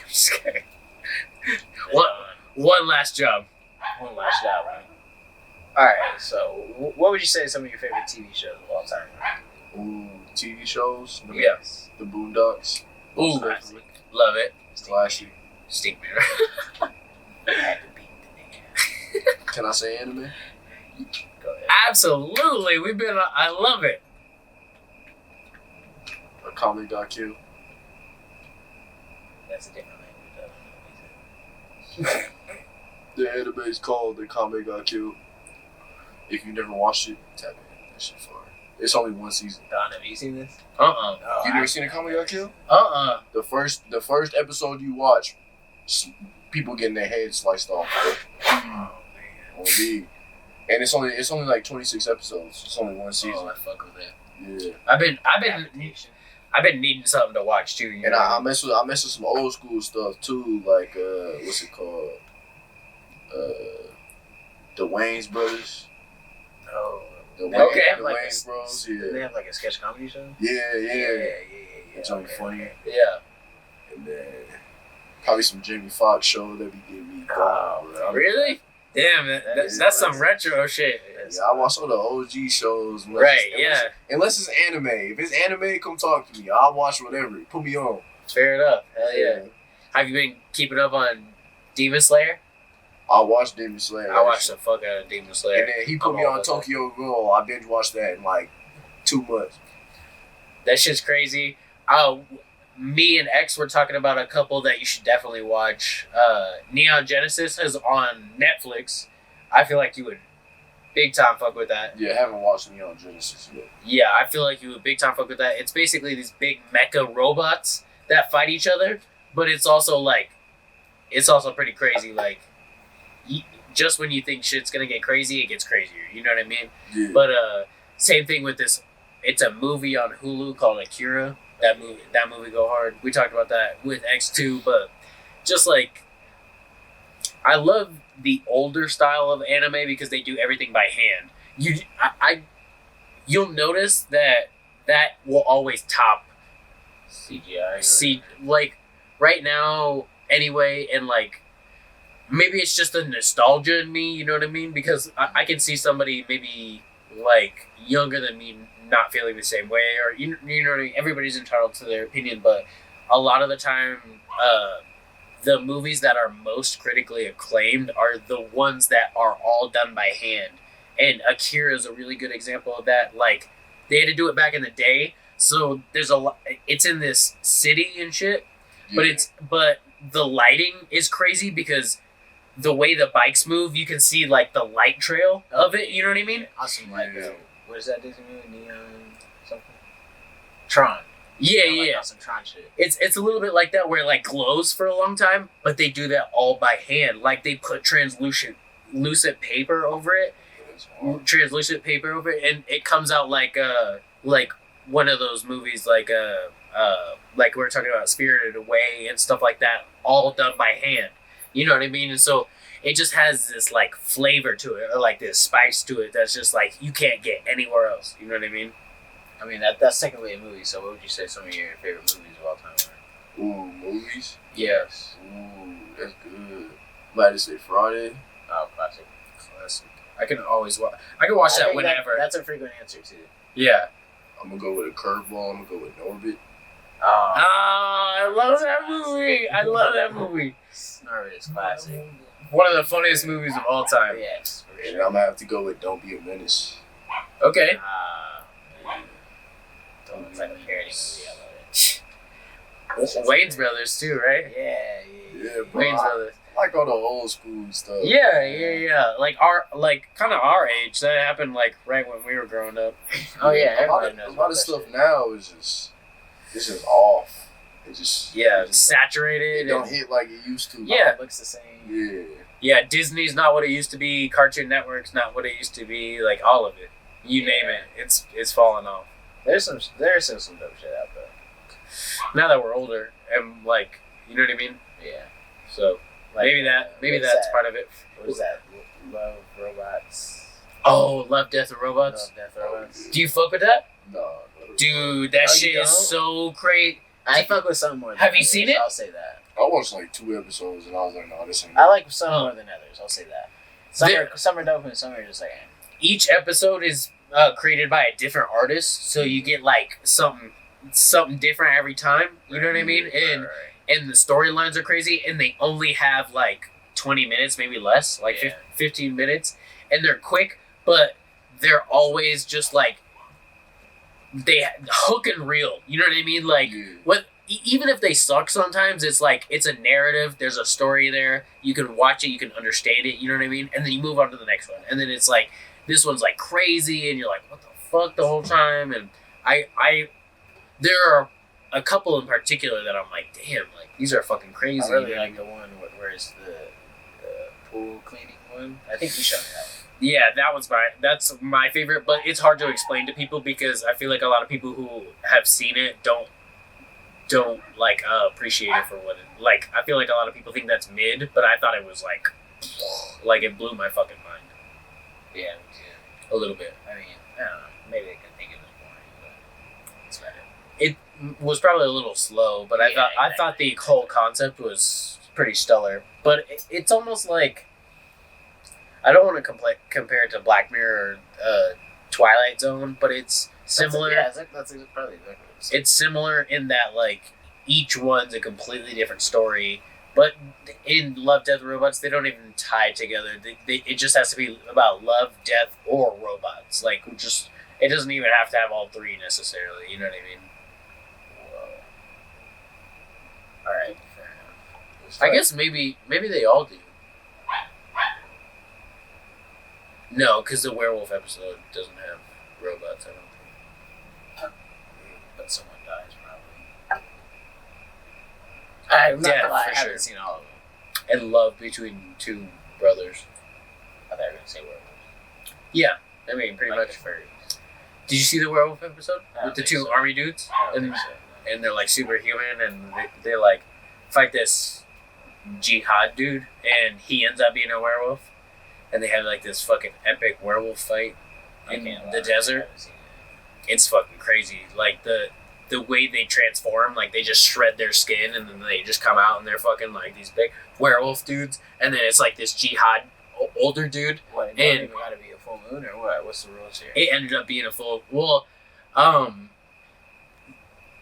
Just kidding. One last job. One last job, right? Alright, so what would you say are some of your favorite TV shows of all time? Ooh. TV shows. Yes. The Boondocks. Ooh, Definitely. love it. Classic. Stinkman. Had to beat the nigga. Can I say anime? Go ahead. Absolutely. I love it. A Comic Got Killed. That's a different language. The anime is called The Comic Got Killed. If you never watched it, tap in. That shit fire. It's only one season. Don, have you seen this? Uh-uh. Oh, You never seen A Comic Got Killed? Uh-uh. The first episode you watch, people getting their heads sliced off. Oh, man. Indeed. And it's only like 26 episodes. It's only one season. Oh, I fuck with that. Yeah. I've been needing something to watch too. You And know? I mess with some old school stuff too, like what's it called? The Wayans brothers. Oh. The Okay. Wayans bros. Do they Yeah. have like a sketch comedy show? Yeah. Yeah. It's only funny. Yeah. And then probably some Jamie Foxx show that be getting me down. bro. Really? Damn, that's some retro shit. Yeah, I watch all the OG shows. Unless it's anime. If it's anime, come talk to me. I'll watch whatever. Put me on. Fair enough. Hell yeah. Have you been keeping up on Demon Slayer? I'll watch Demon Slayer. I watched the fuck out of Demon Slayer. And then he put me on Tokyo Ghoul. I binge watched that in like 2 months. That shit's crazy. Me and X were talking about a couple that you should definitely watch. Neon Genesis is on Netflix. I feel like you would big time fuck with that. Yeah, I haven't watched Neon Genesis yet. Yeah, I feel like you would big time fuck with that. It's basically these big mecha robots that fight each other, but it's also pretty crazy. Like, just when you think shit's gonna get crazy, it gets crazier. You know what I mean? Yeah. But same thing with this. It's a movie on Hulu called Akira. That movie go hard. We talked about that with X2, but just like, I love the older style of anime because they do everything by hand. You'll notice that will always top CGI. Like right now anyway, and like maybe it's just the nostalgia in me. You know what I mean? Because I can see somebody maybe like younger than me not feeling the same way, or you know what I mean? Everybody's entitled to their opinion, but a lot of the time the movies that are most critically acclaimed are the ones that are all done by hand, and Akira is a really good example of that. Like, they had to do it back in the day, so there's a lot. It's in this city and shit, but the lighting is crazy because the way the bikes move, you can see like the light trail of it. You know what I mean? Awesome, like what is that Disney movie? Neon something? Tron. Yeah. Some Tron shit. It's a little bit like that where it like glows for a long time, but they do that all by hand. Like they put translucent paper over it, and it comes out like one of those movies like we were talking about Spirited Away and stuff like that, all done by hand. You know what I mean? And so it just has this like flavor to it, or like this spice to it that's just like you can't get anywhere else. You know what I mean? I mean that's technically a movie. So what would you say some of your favorite movies of all time are? Ooh, movies? Yes. Ooh, that's good. Might have said Friday. Oh, classic. I can always watch. I can watch that whenever. That's a frequent answer too. Yeah. I'm gonna go with a curveball. I'm gonna go with Norbit. Oh, I love that movie. I love that movie. Norbit is classic. One of the funniest movies of all time. Yes, for And sure. I'm gonna have to go with Don't Be a Menace. Okay. It's like a parody movie. I love it. Wayne's Brothers too, right? Yeah, bro. Wayne's Brothers. I like all the old school stuff. Yeah. Like kind of our age. That happened like right when we were growing up. Oh yeah, a lot everybody of, knows a lot about of that stuff shit. now is just off. It just Saturated. It don't hit like it used to. Yeah. It looks the same. Yeah. Yeah, Disney's not what it used to be. Cartoon Network's not what it used to be. Like all of it, you name it, it's falling off. There's some dope shit out there. Now that we're older and like, you know what I mean. Yeah. So Like, maybe what's that's that? part of it. What is that? Love Robots. Oh, Love, Death, and Robots. Love, Death, Robots. Do you fuck with that? No. Dude, that No, you shit is don't? so great. I fuck with some more. Than Have you others, seen it? I'll say that. I watched like 2 episodes and I was like, no, this ain't. I like some more than others. I'll say that. Some There- are dope and some are just like. Each episode is created by a different artist, so you get like something different every time. You know what I mean? And the storylines are crazy, and they only have like 20 minutes, maybe less, like 15 minutes, and they're quick, but they're always just like they hook and reel. You know what I mean? Like what. Even if they suck sometimes, it's like it's a narrative. There's a story there. You can watch it. You can understand it. You know what I mean? And then you move on to the next one. And then it's like this one's like crazy, and you're like, what the fuck the whole time? And there are a couple in particular that I'm like, damn, like these are fucking crazy. I really like the one where it's the pool cleaning one. I think you showed me that one. Yeah, that's my favorite. But it's hard to explain to people because I feel like a lot of people who have seen it don't like appreciate it for what it like. I feel like a lot of people think that's mid, but I thought it was like it blew my fucking mind. Yeah, a little bit. I mean, I don't know. Maybe they could think it was boring, but it's better. It was probably a little slow, but I thought the whole concept was pretty stellar. But it's almost like I don't want to compare it to Black Mirror or Twilight Zone, but it's similar. That's probably exactly. It's similar in that like each one's a completely different story, but in Love, Death, Robots they don't even tie together. It just has to be about love, death, or robots. Like it doesn't even have to have all three necessarily. You know what I mean? Whoa. All right, fair enough. I guess maybe they all do. No, because the werewolf episode doesn't have robots. I don't think. But someone dies probably. I'm not Death, gonna lie, for I haven't sure. seen all of them. And love between two brothers. I thought you were gonna say werewolves. Yeah, I mean pretty Like much. the furries. Did you see the werewolf episode I don't with the think two so. army dudes? I don't And think so. No. and they're like superhuman, and they like fight this jihad dude, and he ends up being a werewolf, and they have like this fucking epic werewolf fight in the desert. It's fucking crazy. Like the way they transform, like they just shred their skin, and then they just come out and they're fucking like these big werewolf dudes, and then it's like this jihad older dude. What? It don't even gotta be a full moon or what? What's the rules here? It ended up being a full. Well,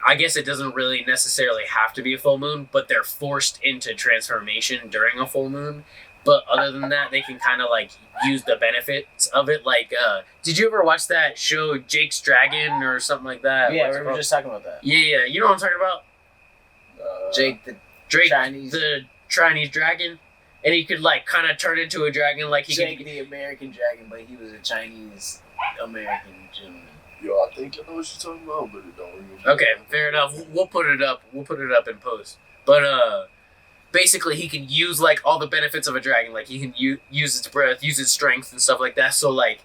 I guess it doesn't really necessarily have to be a full moon, but they're forced into transformation during a full moon. But other than that, they can kind of like use the benefits of it. Like, did you ever watch that show Jake's Dragon or something like that? Yeah, What's we it were called? just talking about that. Yeah, you know what I'm talking about? Jake the Drake, Chinese. the Chinese dragon, and he could like kind of turn into a dragon, like he Jake could. the American dragon, but he was a Chinese American gentleman. Yo, I think I know what you're talking about, but it don't ring a bell. Okay, fair enough. We'll put it up. We'll put it up in post. But basically, he can use like all the benefits of a dragon. Like he can use its breath, use its strength, and stuff like that. So like,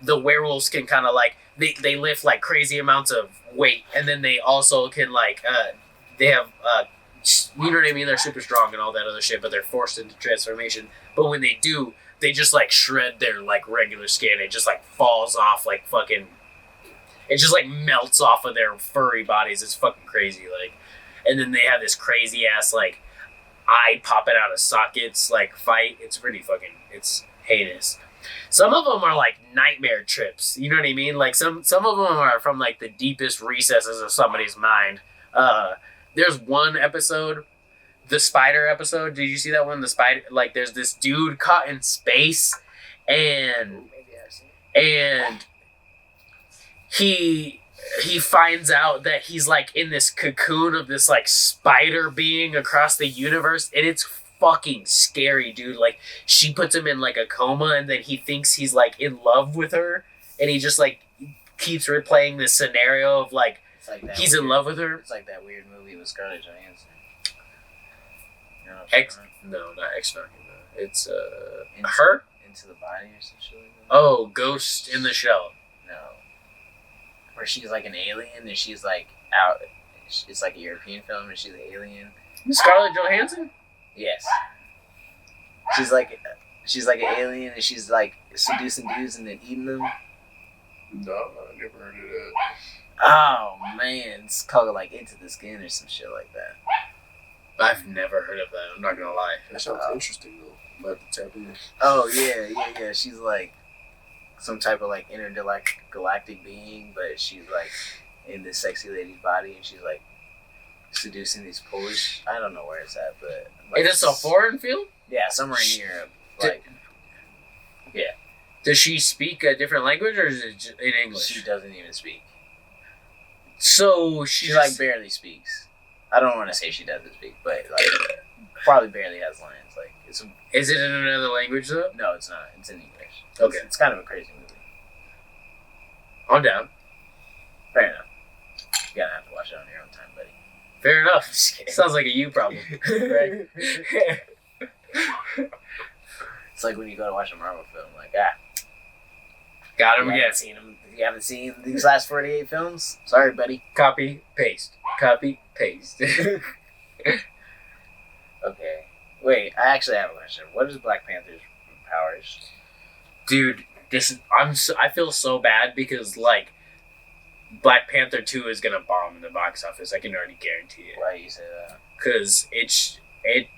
the werewolves can kind of like they lift like crazy amounts of weight, and then they also can like they have you know what I mean. They're super strong and all that other shit, but they're forced into transformation. But when they do, they just like shred their like regular skin. It just like falls off like fucking. It just like melts off of their furry bodies. It's fucking crazy. Like, and then they have this crazy ass like eye popping out of sockets like fight. It's pretty fucking. It's heinous. Some of them are like nightmare trips. You know what I mean? Like some of them are from like the deepest recesses of somebody's mind. There's one episode, the spider episode. Did you see that one? The spider, like there's this dude caught in space, and Maybe I've seen it. and he finds out that he's like in this cocoon of this like spider being across the universe, and it's fucking scary, dude. Like she puts him in like a coma, and then he thinks he's like in love with her, and he just like keeps replaying this scenario of like It's like that he's weird, in love with her. It's like that weird movie with Scarlett Johansson. You know what I'm X talking no, not Ex Machina. It's Into- her. about? Into the Body or some shit like that? Oh, Ghost in the Shell. No. Where she's like an alien and she's like out. It's like a European film and she's an alien. Scarlett Johansson. Yes. She's like an alien and she's like seducing dudes and then eating them. No, I never heard of that. Oh man, it's called like Into the Skin or some shit like that. I've never heard of that. I'm not gonna lie. That sounds interesting though. I'm about to tap in. Oh yeah. She's like some type of like intergalactic being, but she's like in this sexy lady's body, and she's like seducing these Polish. I don't know where it's at, but like, Is this a foreign film? Yeah, somewhere in Europe. Like, yeah. Does she speak a different language, or is it in English? She doesn't even speak. So she like barely speaks. I don't want to say she doesn't speak, but like probably barely has lines. Like Is it in another language though? No, it's not. It's in English. Okay. It's kind of a crazy movie. I'm down. Fair enough. You're gonna have to watch it on your own time, buddy. Fair enough. Sounds like a you problem. Right? It's like when you go to watch a Marvel film, like, got him again. You haven't seen these last 48 films? Sorry, buddy. Copy, paste. Copy, paste. Okay. Wait, I actually have a question. What is Black Panther's powers? Dude, I feel so bad because, like, Black Panther 2 is gonna bomb in the box office. I can already guarantee it. Why do you say that? Because it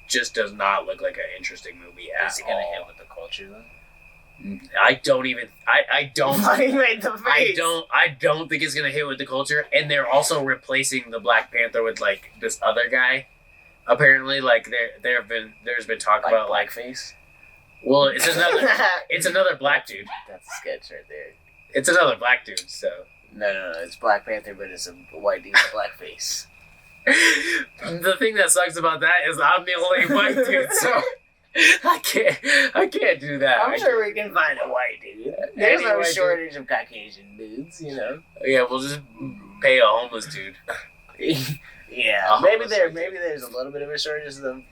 just does not look like an interesting movie at all. Is it gonna hit with the culture then? I don't even. I don't. He made the face. I don't think it's gonna hit with the culture. And they're also replacing the Black Panther with like this other guy. Apparently, like there's been talk about like blackface. Well, it's another black dude. That's a sketch right there. It's another black dude. So no, it's Black Panther, but it's a white dude with blackface. The thing that sucks about that is I'm the only white dude, so I can't do that. I'm sure we can find a white dude. There's no shortage of Caucasian dudes, you know. Yeah, we'll just pay a homeless dude. Yeah, maybe there's a little bit of a shortage of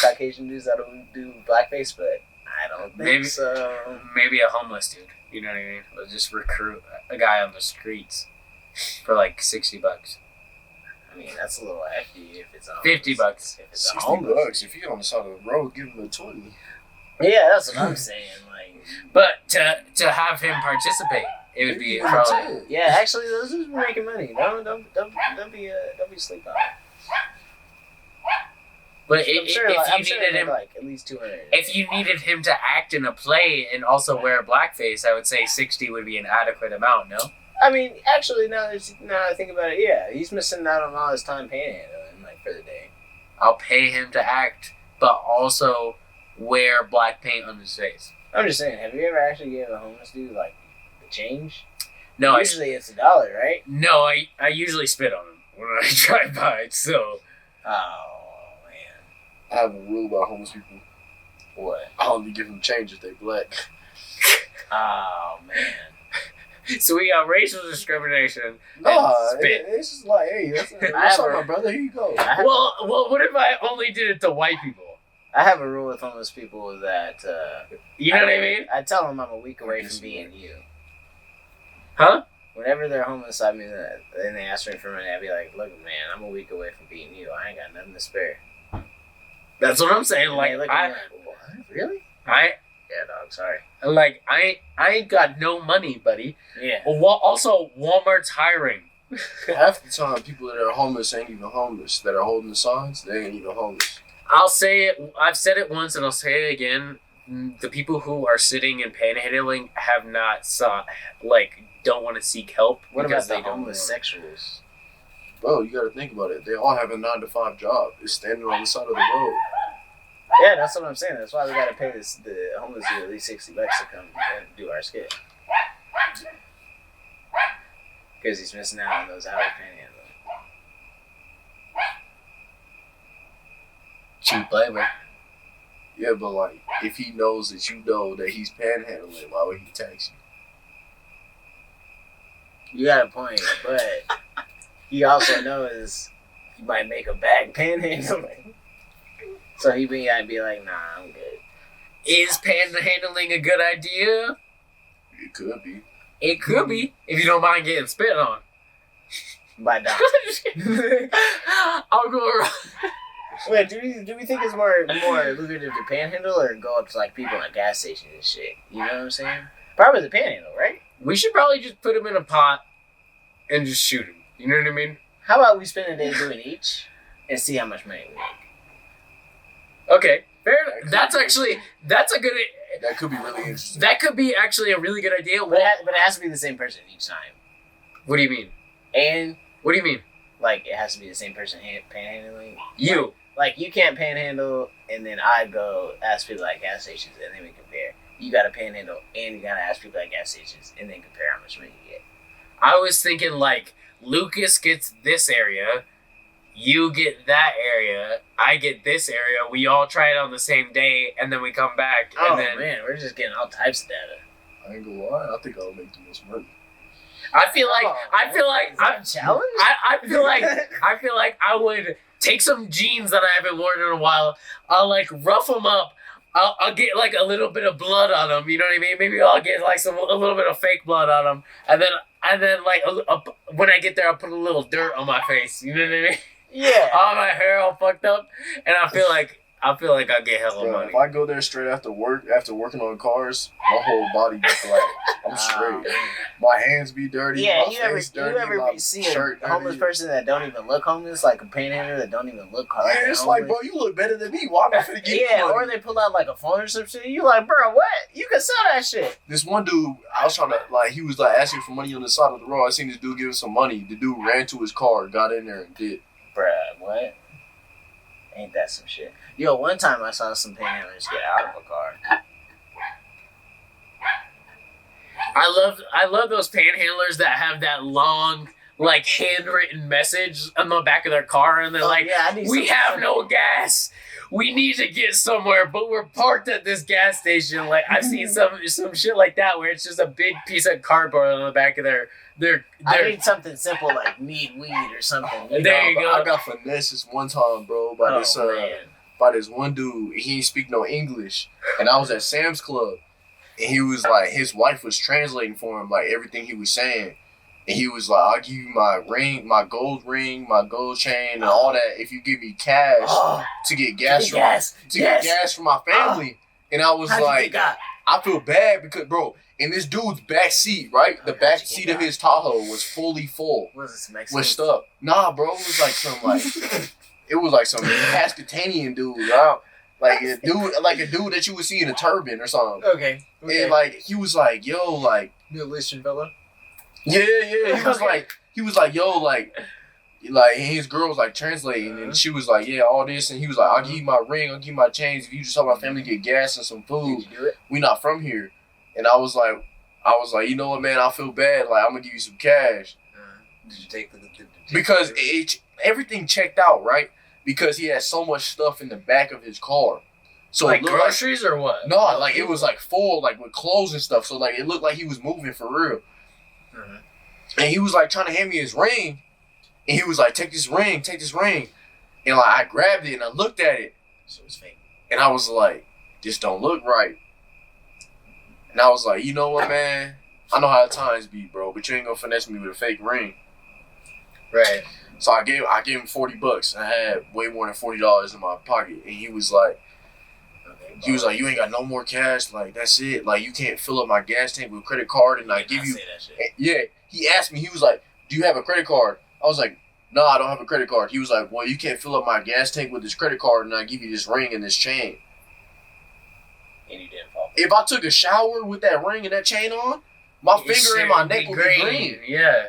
Caucasian dudes that will do blackface, but I don't think so. Maybe a homeless dude. You know what I mean? We'll just recruit a guy on the streets for like $60. I mean, that's a little hefty if it's a $50. If it's a homeless. $60 if you're on the side of the road, give him a 20. Yeah, that's what I'm saying. Like, but to have him participate, it would be probably. Yeah, actually, those dudes were making money. Don't be sleep on it. But if you needed him, like at least 200. If you needed him to act in a play and also wear blackface, I would say 60 would be an adequate amount. No. I mean, actually, now I think about it, yeah, he's missing out on all his time panhandling, like, for the day. I'll pay him to act, but also wear black paint on his face. I'm just saying, have you ever actually given a homeless dude, like, the change? No, usually it's $1, right? No, I usually spit on him when I drive by, so. Oh, man. I have a rule about homeless people. What? I only give them change if they black. Oh, man. So we got racial discrimination. Nah, spit. it's just like, hey, what's up, my brother? Here you go. Well, what if I only did it to white people? I have a rule with homeless people that, you know what I mean? I tell them I'm a week away from being you. Huh? Whenever they're homeless, I mean, and they ask me for money, I'd be like, look, man, I'm a week away from being you. I ain't got nothing to spare. That's what I'm saying. And like, what? Really? Yeah, dog, sorry. Like, I ain't got no money, buddy. Yeah. Well, also, Walmart's hiring. Half the time, people that are homeless ain't even homeless. That are holding the signs, they ain't even homeless. I'll say it. I've said it once, and I'll say it again. The people who are sitting and panhandling have not don't want to seek help. What because about the they don't homosexuals? Bro, you gotta think about it. They all have a 9-to-5 job. It's standing on the side of the road. Yeah, that's what I'm saying. That's why we gotta pay the homeless dude at least $60 to come and do our skit. Because he's missing out on those hours panhandling. cheap labor. Yeah, but like, if he knows that you know that he's panhandling, why would he tax you? You got a point, but he also knows you might make a bag panhandling. So he might be like, nah, I'm good. Is panhandling a good idea? It could be. It could be, if you don't mind getting spit on. By dogs. I'll go around. Wait, do we think it's more lucrative to panhandle or go up to like people at gas stations and shit? You know what I'm saying? Probably the panhandle, right? We should probably just put him in a pot and just shoot him. You know what I mean? How about we spend a day doing each and see how much money we make? Okay, fair. That's a good. That could be really interesting. That could be actually a really good idea. But it has to be the same person each time. What do you mean? And What do you mean? like it has to be the same person panhandling. You. Like you can't panhandle, and then I go ask people at gas stations, and then we compare. You gotta panhandle, and you gotta ask people at gas stations, and then compare how much money you get. I was thinking like Lucas gets this area, you get that area, I get this area. We all try it on the same day, and then we come back. Oh and then, man, we're just getting all types of data. I ain't gonna lie. I think I'll make the most money. I feel like Is that a challenge? I feel like I would take some jeans that I haven't worn in a while. I'll like rough them up. I'll get like a little bit of blood on them. You know what I mean? Maybe I'll get like a little bit of fake blood on them, and then like when I get there, I'll put a little dirt on my face. You know what I mean? Yeah. All my hair all fucked up, and I feel like I'll get hella Bro, money. if I go there straight after working on cars, my whole body just like I'm straight. My hands be dirty. Yeah, my face dirty, you ever my see shirt a homeless dirty. person that don't even look homeless, like a panhandler that don't even look like Yeah, it's homeless? like, bro, you look better than me. Why am I finna give you Yeah, money? or they pull out like a phone or some shit. You like, bro, what? You can sell that shit. This one dude, I was trying to like, he was like asking for money on the side of the road. I seen this dude give him some money. The dude ran to his car, got in there, and did. Bruh, what? Ain't that some shit? Yo, one time I saw some panhandlers get out of a car. I love those panhandlers that have that long like handwritten message on the back of their car, and they're like, yeah, I need "We some- have no gas. We need to get somewhere, but we're parked at this gas station." Like I've seen some shit like that where it's just a big piece of cardboard on the back of their. I need something simple like need weed or something. There you go. I got finessed this one time, bro, by man. by this one dude. He didn't speak no English, and I was at Sam's Club, and he was like, his wife was translating for him like everything he was saying, and he was like, "I'll give you my ring, my gold chain, and all that if you give me cash to get gas get gas for my family." And I was like, I feel bad because, bro, in this dude's back seat, right? The back seat of his Tahoe was fully full What is this Mexican? with stuff. Nah, bro, it was like some Pascatanian dude, like a dude that you would see in a turban or something. Okay. And like he was like, yo, like Middle Eastern fella. yeah. He was like, yo, like and his girl was like translating, and she was like, yeah, all this, and he was like, I'll give you my ring, I'll give you my chains if you just help my family get gas and some food. Did you do it? We not from here. And I was like, you know what, man, I feel bad. Like I'm gonna give you some cash Did you take the because everything checked out, right? Because he had so much stuff in the back of his car. So like it looked groceries or what? no, like it was like full, like with clothes and stuff. So like it looked like he was moving for real. Mhm. And he was like trying to hand me his ring, and he was like, take this ring. And like I grabbed it and I looked at it, So it's fake. and I was like, this don't look right. And I was like, you know what, man? I know how the times be, bro, but you ain't gonna finesse me with a fake ring. Right. So I gave him $40, and I had way more than $40 in my pocket, and he was like, you ain't got no more cash, like that's it, like you can't fill up my gas tank with a credit card, and I give you. Say that shit. Yeah, he asked me, he was like, do you have a credit card? I was like, no, I don't have a credit card. He was like, well, you can't fill up my gas tank with this credit card, and I give you this ring and this chain. And you didn't fall. If I took a shower with that ring and that chain on, my Your finger shit and my would neck would be green. Yeah.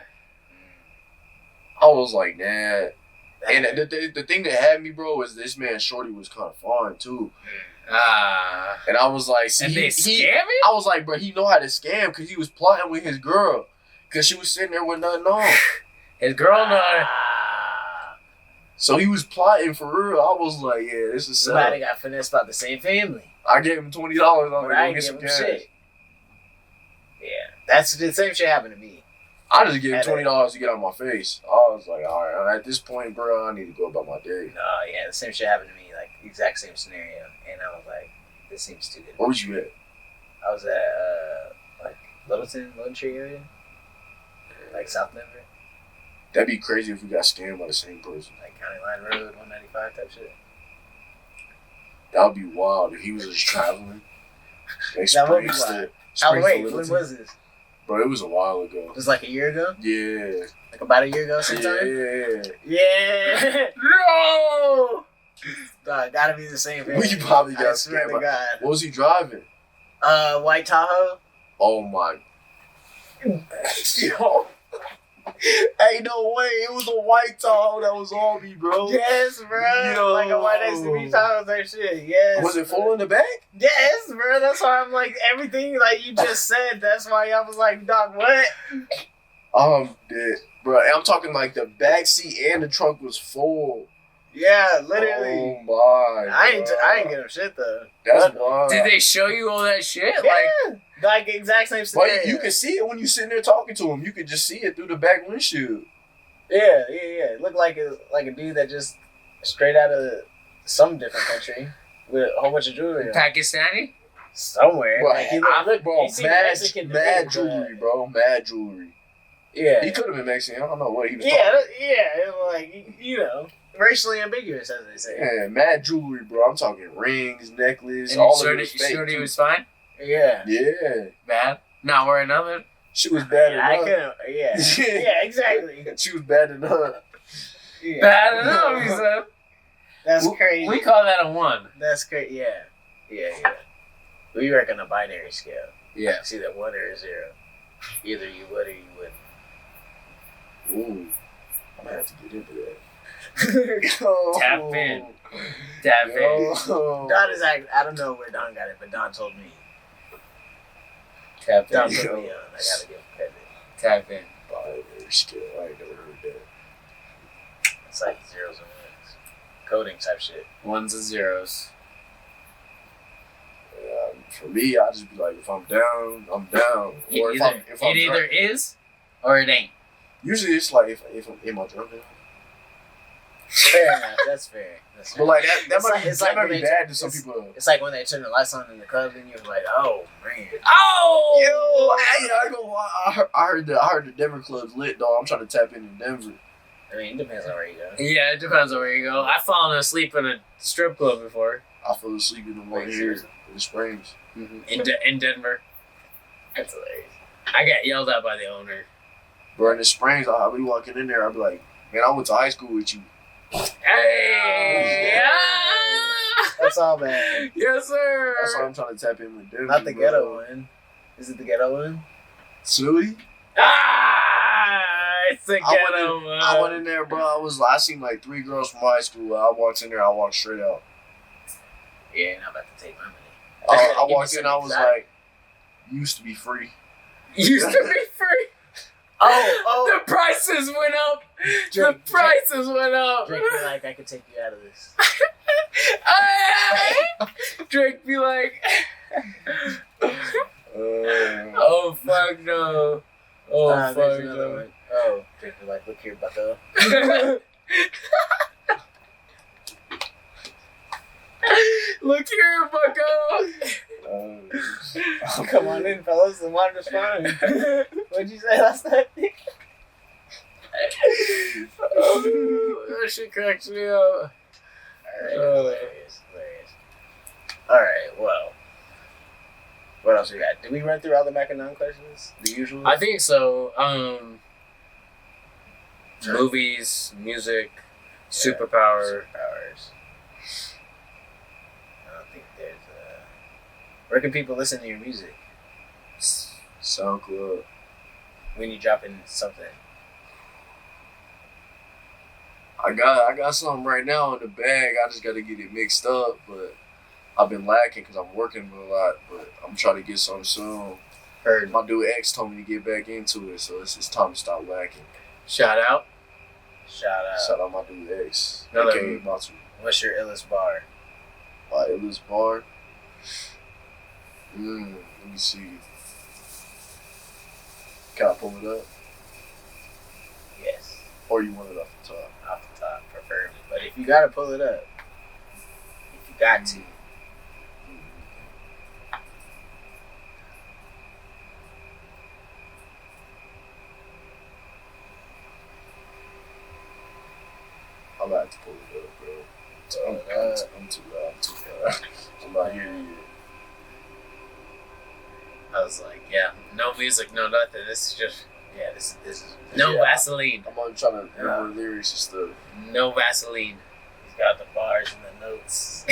I was like, nah. And the thing that had me, bro, is this man Shorty was kind of fine too. And I was like, see, And they he, scam it? I was like, bro, he know how to scam because he was plotting with his girl because she was sitting there with nothing on. His girl know how to... So he was plotting for real. I was like, yeah, this is Somebody sad. got finessed by the same family. I gave him $20 on But it. I Go ain't get give some him cash. shit. Yeah. That's the same shit happened to me. I just gave him $20 to get out of my face. I was like, all right, at this point, bro, I need to go about my day. No, yeah, the same shit happened to me. Like, exact same scenario. And I was like, this seems too good. Where was you at? I was at, like, Littleton Tree area. Like, South Denver. That'd be crazy if we got scammed by the same person. Like, County Line Road, 195 type shit. That would be wild if he was just traveling. That would be wild. Oh, wait, when was this? Bro, it was a while ago. It was like a year ago? Yeah. Like about a year ago sometime? Yeah. Yeah. No! Gotta be the same. We probably got I swear scammed to by- God. What was he driving? White Tahoe. Oh my. Yo. Ain't no way. It was a white Tahoe that was on me, bro. Yes, bro. Yo. Like a white SUV Tahoe type shit. Yes. Was it full in the back? Yes, bro. That's why I'm like everything like you just said. That's why I was like, Doc, what? I'm dead. Bro, I'm talking like the back seat and the trunk was full. Yeah, literally. Oh my. I ain't get him shit though. That's wild. Did they show you all that shit? Yeah. Like exact same scenario. But you can see it when you sitting there talking to him. You can just see it through the back windshield. Yeah. It looked like a dude that just straight out of some different country with a whole bunch of jewelry on. Pakistani? Somewhere. Bro, Like he bro, he seemed Mexican to me, mad but- jewelry, bro. Mad jewelry. Yeah. He could have been Mexican. I don't know what he was Yeah, talking. like you know, racially ambiguous as they say. Yeah, mad jewelry, bro. I'm talking rings, necklace, And all you of it was fake. sure he too. was fine? Yeah. Yeah, Bad? Not wearing nothing? she was bad I enough. couldn't. Yeah. Yeah. Exactly. She was bad enough. Yeah. Bad enough, he said. That's crazy. We call that a 1. That's crazy. Yeah. We work on a binary scale. Yeah. It's either 1 or 0. Either you would or you wouldn't. Ooh, I'm gonna have to get into that. Tap in. Tap in. Don is like, I don't know where Don got it, but Don told me. Tap Don in. put me on. I gotta give him credit. Tap in. Binary scale. I ain't never heard that. It's like zeros and ones. Coding type shit. 1s and 0s. For me, I just be like, if I'm down, I'm down. Or if I'm It either drunk. is or it ain't. Usually it's like if I'm am I drunk now? Fair enough. That's fair. That's fair. But like that It's might like- be it's that like might when be they- bad to some it's- people. It's like when they turn the lights on in the club and you're like, oh man. Oh! Yo, I go. I heard the Denver club's lit, dog. I'm trying to tap into Denver. I mean, it depends on where you go. Yeah, it depends on where you go. I've fallen asleep in a strip club before. I fell asleep in the one Wait, here seriously? in the Springs. In Denver. That's hilarious. I got yelled at by the owner. Bro, in the Springs, I'll be walking in there. I'll be like, man, I went to high school with you. Hey! Yeah! That's all bad. Yes, sir! That's why I'm trying to tap in with Denver. Not the bro. ghetto one. Is it the ghetto one? Silly. Ah! It's the I ghetto one. I went in there, bro. I seen like 3 girls from high school. I walked in there. I walked straight out. Yeah, not about to take my money. I Give me walked in. I was something like, used to be free. Used to be free. Oh, The prices went up. Drake, The prices went up. Drake be like, I could take you out of this. Drake be like, oh fuck no. Oh There's fuck another no. one. Oh, Drake be like, look here, bucko. Look here, bucko. Come on in, fellas. The water's fine. What'd you say last night? Oh, that shit cracks me up. Hilarious. Alright, well. What else we got? Did we run through all the Mackinac questions? The usual? I think so. Movies, music, superpower. Superpowers. I don't think there's Where can people listen to your music? SoundCloud. When you drop in something. I got something right now in the bag. I just got to get it mixed up, but I've been lacking because I'm working a lot. But I'm trying to get something soon. Heard. My dude X told me to get back into it, so it's time to stop lacking. Shout out. Shout out. Shout out my dude X. Another- AKA Matsu. What's your illest bar? My illest bar. Let me see. Can I pull it up? Yes. Or you want it off the top? Off the top, preferably. But if you gotta pull it up, if you got to. I'm about to pull it up, bro. I'm too loud. I'm not here yet. I was like, yeah, no music, no nothing. This is just Yeah, this is. no Yeah. Vaseline. I'm on trying to remember the lyrics and stuff. No Vaseline. He's got the bars and the notes.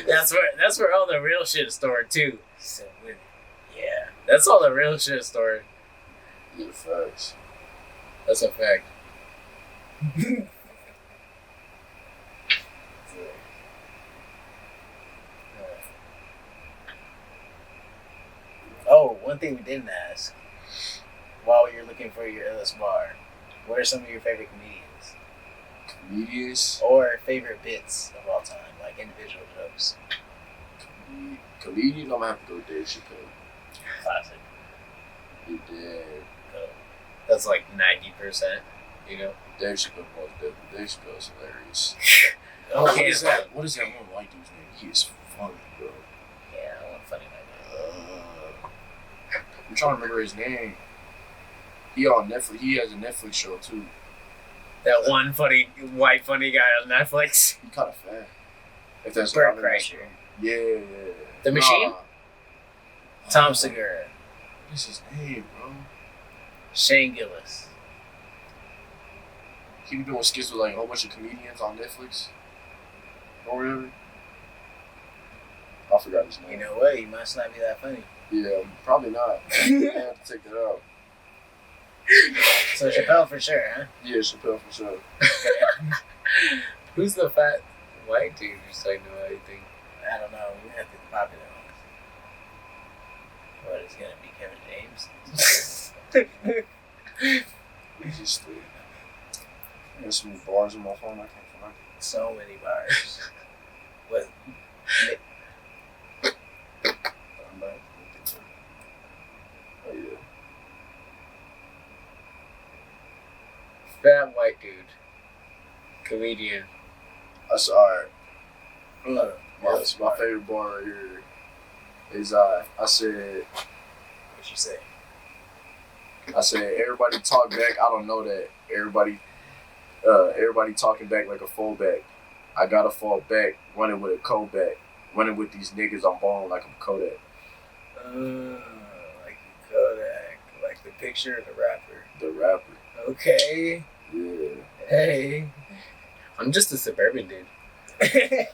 That's where all the real shit is stored too. So, yeah, that's all the real shit is stored. Yeah, facts. That's a fact. Oh, one thing we didn't ask. While you're looking for your illest bar, what are some of your favorite comedians? Comedians? Or favorite bits of all time, like individual jokes? Comedian, I'm gonna have to go Dave Chappelle. Classic. He did. That's like 90%. You know. Dave Chappelle was definitely. Dave Chappelle's hilarious. Okay, what is that? What is that one white dude's name? He is funny, bro. Yeah, I want funny like that. I'm trying to remember his name. He on Netflix. He has a Netflix show too. That one white funny guy on Netflix. He kind of fat. If that's Burt not in that Kreischer. show. Yeah. The Machine? Tom Segura. What's his name, bro? Shane Gillis. He be doing skits with like a whole bunch of comedians on Netflix. Or whatever. I forgot his name. You know what? He must not be that funny. Yeah, probably not. I have to take that out. So Chappelle for sure, huh? Yeah, Chappelle for sure. Who's the fat white dude who's talking about anything? I don't know. We have to think popular ones. What is gonna be Kevin James? Just there's some bars on my phone I can't find. So many bars. What? Oh yeah. Fat white dude. Comedian. That's alright. Look, My favorite bar right here is I said what you say? everybody talk back. I don't know that everybody talking back like a fullback. I gotta fall back, running with a Kodak, running with these niggas I'm balling like I'm Kodak. Like Kodak, like the picture of the rapper. The rapper. Okay. Yeah. Hey. I'm just a suburban dude. I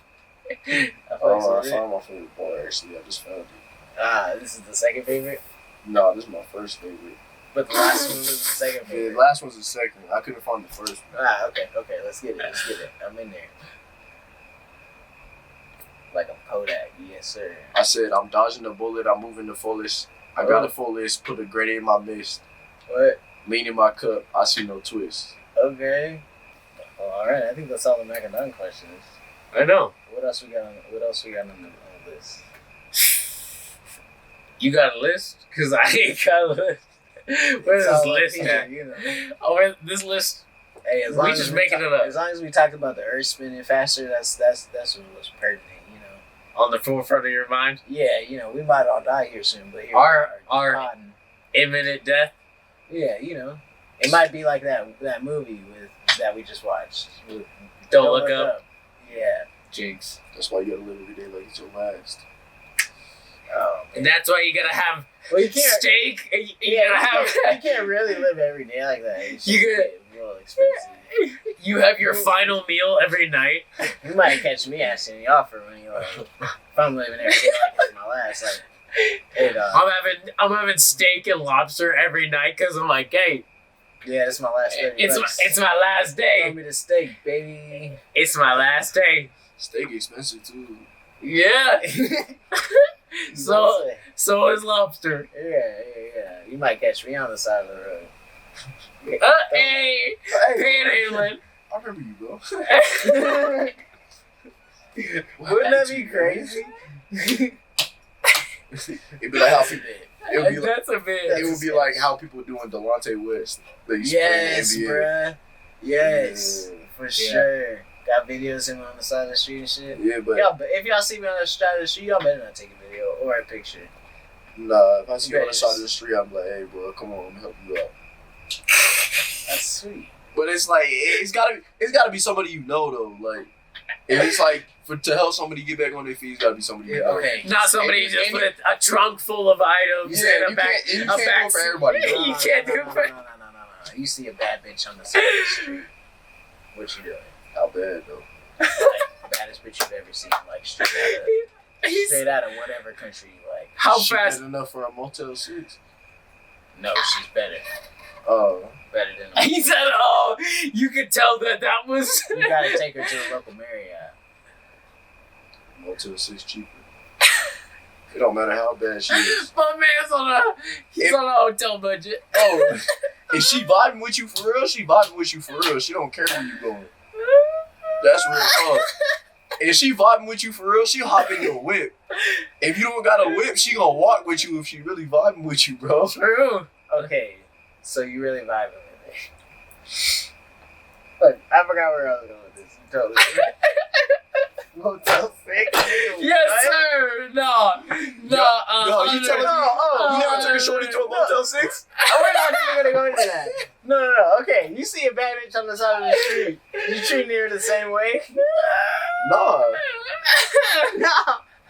Oh, I found my favorite bar actually. I just found it. This is the second favorite, No, this is my first favorite. but the last one was the second Yeah, favorite. the last one's the second. I couldn't find the first one. Okay, let's get it. I'm in there. Like I'm Kodak, yes sir. I said I'm dodging the bullet. I'm moving the fullest. I got a full list. Put a grenade in my mist. What? Lean in my cup. I see no twist. Okay. Well, all right. I think that's all the Mac and None questions. I know. What else we got on the list? You got a list? Because I ain't got a list. Where's this list at? You know. Oh, where, this list. Hey, as long We as just making it up. As long as we talked about the Earth spinning faster, that's what was pertinent. You know. On the forefront of your mind? Yeah, you know, we might all die here soon, but here Our we are. imminent death? Yeah, you know, it might be like that movie that we just watched. With Don't Look Up. Yeah. Jinx. That's why you gotta live every day like it's your last. Oh, man. And that's why you gotta have Well, you can't. steak. And you Yeah, gotta have. you can't really live every day like that. It's You just could- a little expensive. You have your final meal every night. You might catch me asking y'all for money, like if I'm living every day like it's my last. Like, hey, dog. I'm having steak and lobster every night because I'm like, hey, Yeah, it's my last day. it's my last Throw day. me the steak, baby. It's my last day. Steak expensive too. Yeah. So, So is lobster. yeah. You might catch me on the side of the road. Hey, panhandling. I remember you, bro. Wouldn't that be crazy? It'd be like how people. It would be like, That's a bit. it would be like how people doing Delonte West. They used to play in the Yes, NBA. bruh. Yes, Yeah. for sure. Got videos of him on the side of the street and shit. Yeah, but Y'all, but if y'all see me on the side of the street, y'all better not take a video or a picture. nah, if I see you on the Yes. side of the street, I'm like, hey, bro, come on, let me help you out. That's sweet. But it's like it's gotta be somebody you know though. Like if it's like to help somebody get back on their feet, it's gotta be somebody you Yeah, know. okay. Not somebody just with a trunk full of items Yeah, and you a back. can't, and you a can't back go for everybody. Yeah, Though. you can't do it for- No. You see a bad bitch on the side of the street. What you doing? How bad though? Like, bad baddest bitch you've ever seen? Like straight out of whatever country. Like How she fast? good enough for a Motel 6? no, she's better. Oh. Better than He said, "Oh, you could tell that was." you gotta take her to a local Marriott. Motel 6 cheaper. It don't matter how bad she is. My man's on a hotel budget. Oh, if she vibing with you for real, she vibing with you for real. She don't care where you going. That's real talk. If she vibing with you for real, she'll hop in your whip. If you don't got a whip, she gonna walk with you if she really vibing with you, bro. True. Okay, so you really vibing with it. Look, I forgot where I was going with this. You totally Motel 6? Yes, sir. No. No, you telling me you never took a shorty to a Motel 6? Oh, we're not even gonna go into that. No. Okay, you see a bad bitch on the side of the street. You treating her the same way? Nah, No.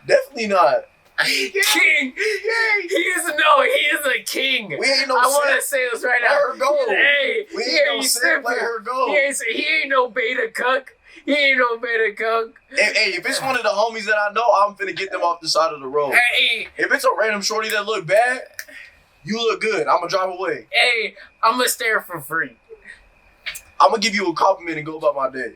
definitely not. King. He is a king. We ain't no I want simp. to say this right Let now. her go. Hey, We he ain't no ain't simp. simp. Let her go. He ain't no beta cuck. He ain't no beta cuck. Hey, if it's one of the homies that I know, I'm finna get them off the side of the road. Hey, If it's a random shorty that look bad, you look good. I'm gonna drive away. I'm gonna stare for free. I'm gonna give you a compliment and go about my day.